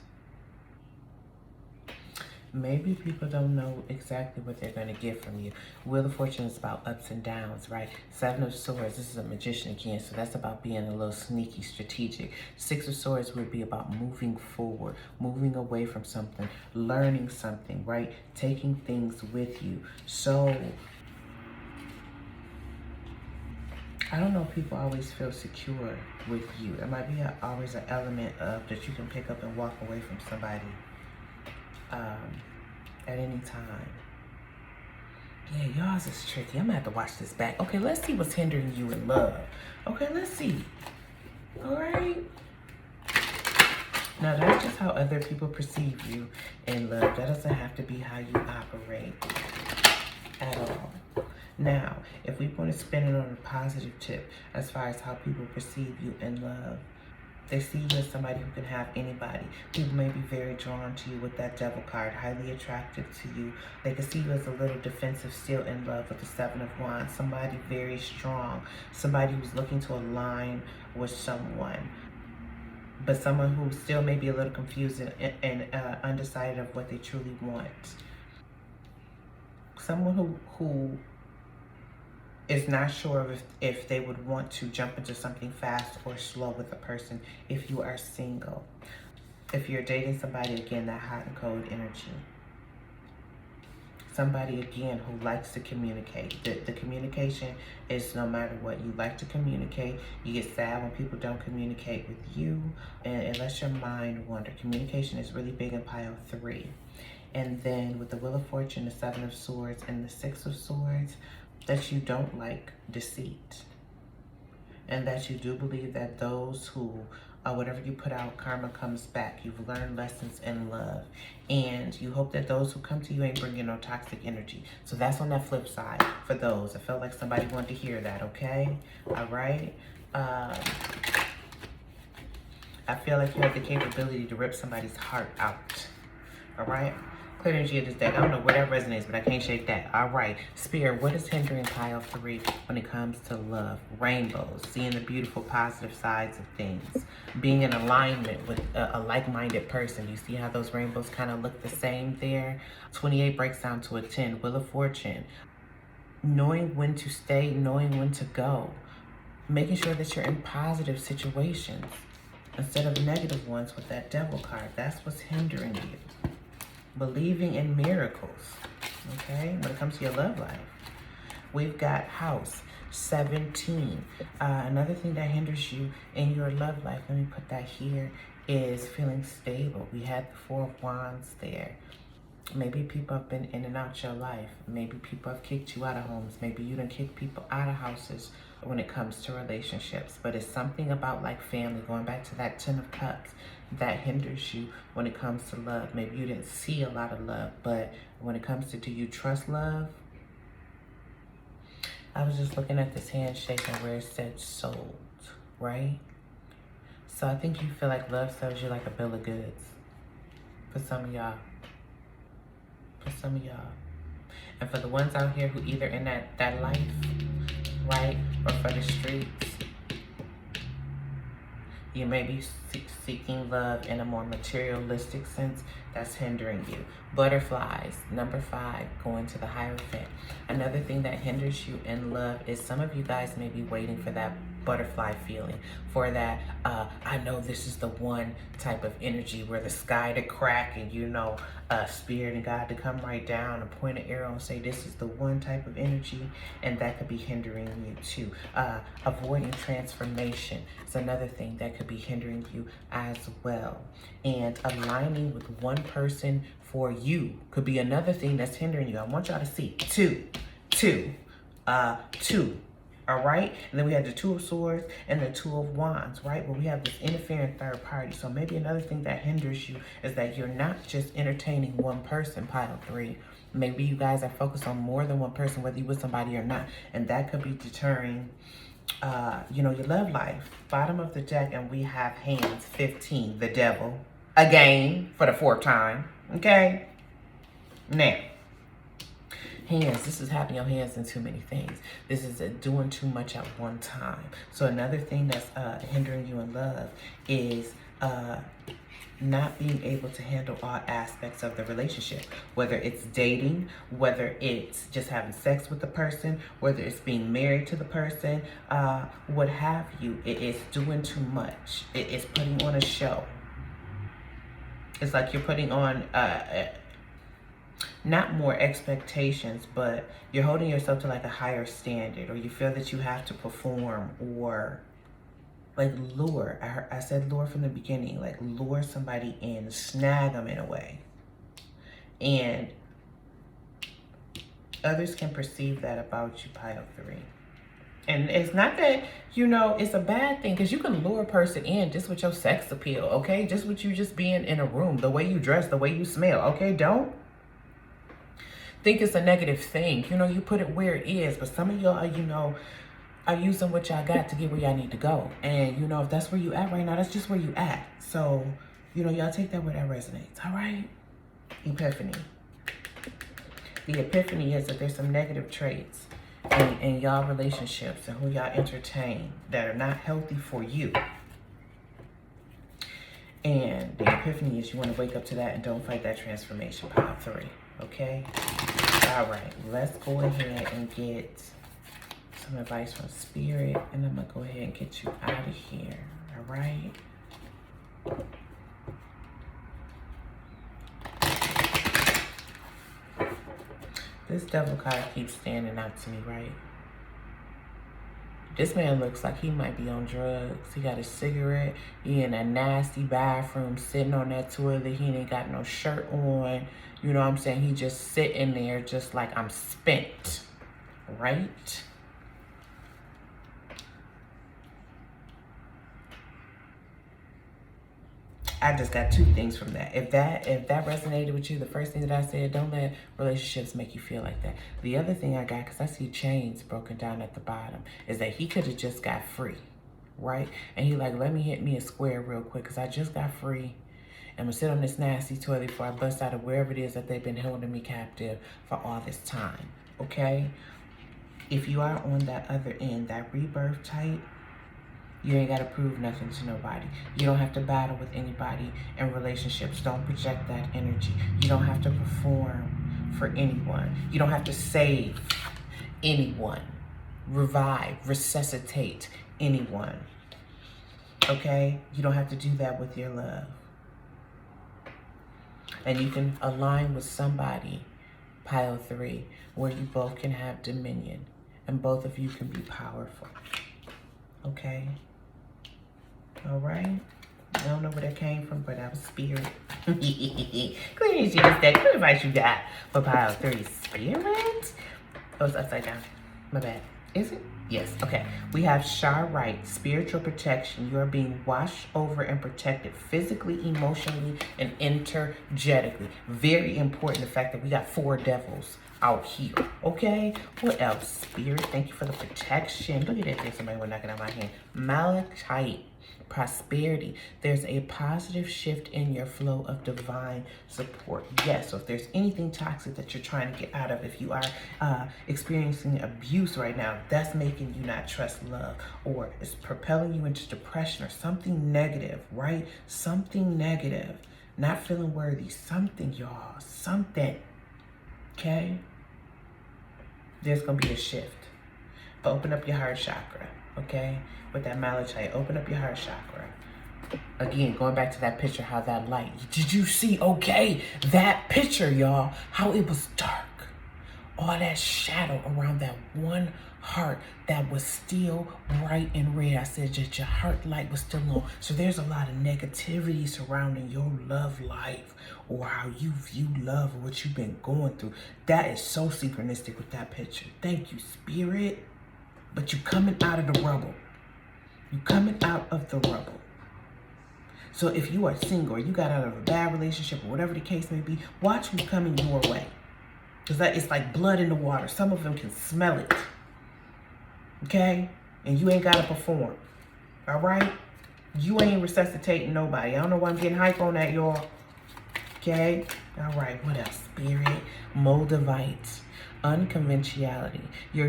Maybe people don't know exactly what they're going to get from you. Wheel of Fortune is about ups and downs, right? Seven of Swords, this is a magician again, so that's about being a little sneaky, strategic. Six of Swords would be about moving forward, moving away from something, learning something, right? Taking things with you. So, I don't know if people always feel secure with you. It might be always an element of that you can pick up and walk away from somebody at any time. Yeah, y'all's is tricky. I'm gonna have to watch this back. Okay, let's see what's hindering you in love. Okay, let's see. All right. Now, that's just how other people perceive you in love. That doesn't have to be how you operate at all. Now, if we want to spin it on a positive tip, as far as how people perceive you in love, they see you as somebody who can have anybody. People may be very drawn to you with that Devil card, highly attractive to you. They can see you as a little defensive, still in love with the Seven of Wands. Somebody very strong. Somebody who's looking to align with someone. But someone who still may be a little confused and undecided of what they truly want. Someone who is not sure if they would want to jump into something fast or slow with a person if you are single. If you're dating somebody, again, that hot and cold energy. Somebody, again, who likes to communicate. The communication is no matter what. You like to communicate. You get sad when people don't communicate with you. And unless your mind wanders. Communication is really big in pile 3. And then with the Wheel of Fortune, the Seven of Swords, and the Six of Swords, that you don't like deceit, and that you do believe that those who, whatever you put out, karma comes back. You've learned lessons in love, and you hope that those who come to you ain't bringing no toxic energy. So that's on that flip side for those. I felt like somebody wanted to hear that, okay? All right? I feel like you have the capability to rip somebody's heart out, all right? Clear energy of this deck. I don't know where that resonates, but I can't shake that. All right. Spirit, what is hindering pile 3 when it comes to love? Rainbows. Seeing the beautiful, positive sides of things. Being in alignment with a like-minded person. You see how those rainbows kind of look the same there? 28 breaks down to a 10. Wheel of Fortune. Knowing when to stay, knowing when to go. Making sure that you're in positive situations instead of negative ones with that Devil card. That's what's hindering you. Believing in miracles, okay, when it comes to your love life. We've got House 17. Another thing that hinders you in your love life, let me put that here, is feeling stable. We had the Four of Wands there. Maybe people have been in and out your life. Maybe people have kicked you out of homes. Maybe you done kick people out of houses when it comes to relationships. But it's something about like family, going back to that 10 of Cups, that hinders you when it comes to love. Maybe you didn't see a lot of love, but when it comes to do you trust love? I was just looking at this handshake and where it said sold, right? So I think you feel like love sells you like a bill of goods for some of y'all. For some of y'all. And for the ones out here who either in that life, right, or for the streets, you may be seeking love in a more materialistic sense that's hindering you. Butterflies, number 5, going to the Hierophant. Another thing that hinders you in love is some of you guys may be waiting for that butterfly feeling, for that I know this is the one type of energy where the sky to crack and spirit and God to come right down and point an arrow and say this is the one type of energy, and that could be hindering you too. Avoiding transformation is another thing that could be hindering you as well. And aligning with one person for you could be another thing that's hindering you. I want y'all to see two. All right, and then we have the Two of Swords and the Two of Wands, right? Where we have this interfering third party. So maybe another thing that hinders you is that you're not just entertaining one person, pile 3. Maybe you guys are focused on more than one person, whether you with somebody or not, and that could be deterring, your love life. Bottom of the deck, and we have hands 15, the Devil, again for the 4th time. Okay, now. Hands, this is having your hands in too many things. This is doing too much at one time. So another thing that's hindering you in love is not being able to handle all aspects of the relationship, whether it's dating, whether it's just having sex with the person, whether it's being married to the person, what have you. It's doing too much. It's putting on a show. It's like you're putting on not more expectations, but you're holding yourself to like a higher standard, or you feel that you have to perform, or like lure. I said lure from the beginning, like lure somebody in, snag them in a way. And others can perceive that about you, pile 3. And it's not that, you know, it's a bad thing, because you can lure a person in just with your sex appeal, okay? Just with you just being in a room, the way you dress, the way you smell, okay? Don't think it's a negative thing. You know, you put it where it is. But some of y'all, you know, are using what y'all got to get where y'all need to go. And, you know, if that's where you at right now, that's just where you at. So, you know, y'all take that where that resonates, all right? Epiphany. The epiphany is that there's some negative traits in y'all relationships and who y'all entertain that are not healthy for you. And the epiphany is you want to wake up to that and don't fight that transformation, pile 3, okay? All right, let's go ahead and get some advice from Spirit, and I'm going to go ahead and get you out of here, all right? This devil card keeps standing out to me, right? This man looks like he might be on drugs. He got a cigarette. He in a nasty bathroom sitting on that toilet. He ain't got no shirt on. You know what I'm saying? He just sitting there just like, I'm spent, right? I just got 2 things from that. If that resonated with you, the first thing that I said, don't let relationships make you feel like that. The other thing I got, because I see chains broken down at the bottom, is that he could have just got free, right? And he like, let me hit me a square real quick, because I just got free. I'm going to sit on this nasty toilet before I bust out of wherever it is that they've been holding me captive for all this time, okay? If you are on that other end, that rebirth type, you ain't got to prove nothing to nobody. You don't have to battle with anybody in relationships. Don't project that energy. You don't have to perform for anyone. You don't have to save anyone, revive, resuscitate anyone, okay? You don't have to do that with your love. And you can align with somebody, pile 3, where you both can have dominion and both of you can be powerful, okay? All right. I don't know where that came from, but that was Spirit. Clear energy is that. What advice you got for pile 3? Spirit? Oh, it's upside down. My bad. Is it? Yes. Okay. We have Shar Right, spiritual protection. You are being washed over and protected physically, emotionally, and energetically. Very important, the fact that we got 4 devils out here. Okay. What else? Spirit, thank you for the protection. Look at that. Somebody was knocking out my hand. Malachite. Prosperity. There's a positive shift in your flow of divine support. Yes, so if there's anything toxic that you're trying to get out of, if you are experiencing abuse right now, that's making you not trust love, or it's propelling you into depression or something negative, right? Something negative, not feeling worthy, something, y'all, something, okay? There's going to be a shift. Open up your heart chakra, okay? With that malachite, open up your heart chakra. Again, going back to that picture, how that light, did you see, okay, that picture, y'all, how it was dark. All that shadow around that one heart that was still bright and red. I said that your heart light was still on. So there's a lot of negativity surrounding your love life, or how you view love, or what you've been going through. That is so synchronistic with that picture. Thank you, Spirit. But you coming out of the rubble. You coming out of the rubble. So if you are single, or you got out of a bad relationship, or whatever the case may be, watch who's coming your way. Because that it's like blood in the water. Some of them can smell it. Okay? And you ain't got to perform. All right? You ain't resuscitating nobody. I don't know why I'm getting hype on that, y'all. Okay? All right. What else? Spirit. Moldavite. Unconventionality. Your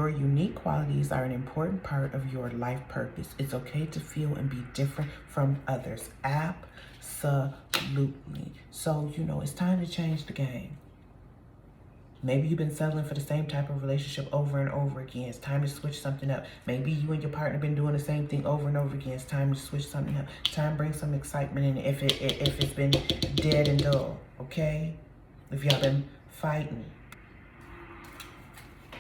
unique qualities are an important part of your life purpose. It's okay to feel and be different from others. Absolutely. So, it's time to change the game. Maybe you've been settling for the same type of relationship over and over again. It's time to switch something up. Maybe you and your partner been doing the same thing over and over again. It's time to switch something up. Time to bring some excitement in if it's been dead and dull, okay? If y'all been fighting.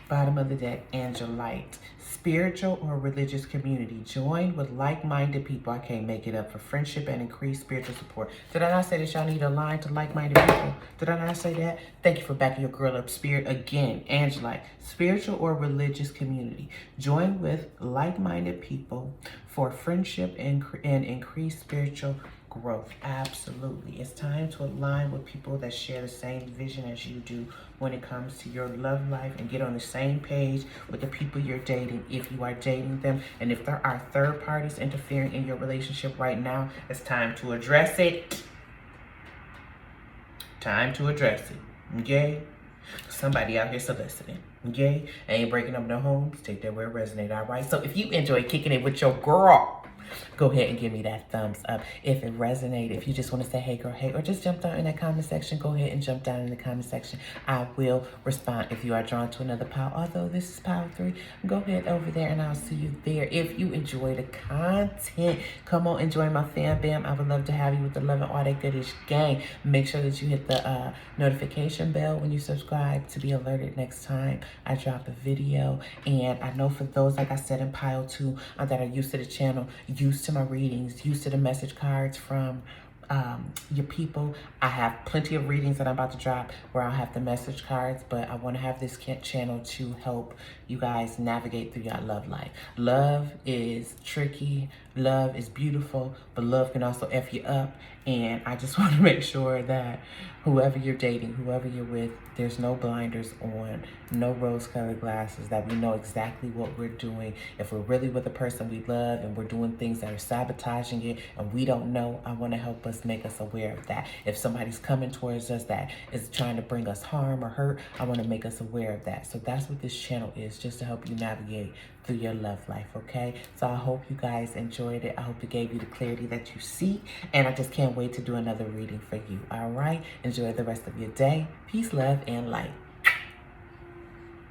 Bottom of the deck, Angel Light. Spiritual or religious community. Join with like-minded people. I can't make it up. For friendship and increased spiritual support. Did I not say that y'all need a line to like-minded people? Did I not say that? Thank you for backing your girl up. Spirit again. Angel Light. Spiritual or religious community. Join with like-minded people for friendship and increased spiritual growth. Absolutely. It's time to align with people that share the same vision as you do when it comes to your love life, and get on the same page with the people you're dating, if you are dating them. And if there are third parties interfering in your relationship right now, it's time to address it. Time to address it. Okay? Somebody out here soliciting. Okay? I ain't breaking up no homes. Take that where it resonates. All right? So if you enjoy kicking it with your girl, go ahead and give me that thumbs up. If it resonated, if you just want to say, hey girl, hey, or just jump down in that comment section, go ahead and jump down in the comment section. I will respond. If you are drawn to another pile, although this is pile 3, go ahead over there and I'll see you there. If you enjoy the content, come on and join my fam bam. I would love to have you with the Love and All That Goodish gang. Make sure that you hit the notification bell when you subscribe to be alerted next time I drop a video. And I know for those, like I said, in pile 2 that are used to the channel, used to my readings, used to the message cards from your people, I have plenty of readings that I'm about to drop where I'll have the message cards, but I want to have this channel to help you guys navigate through your love life. Love is tricky, love is beautiful, but love can also F you up. And I just want to make sure that whoever you're dating, whoever you're with, there's no blinders on, no rose-colored glasses, that we know exactly what we're doing. If we're really with a person we love and we're doing things that are sabotaging it and we don't know, I want to help us, make us aware of that. If somebody's coming towards us that is trying to bring us harm or hurt, I want to make us aware of that. So that's what this channel is, just to help you navigate through your love life, okay? So I hope you guys enjoyed it. I hope it gave you the clarity that you seek, and I just can't wait to do another reading for you, all right? Enjoy the rest of your day. Peace, love, and light.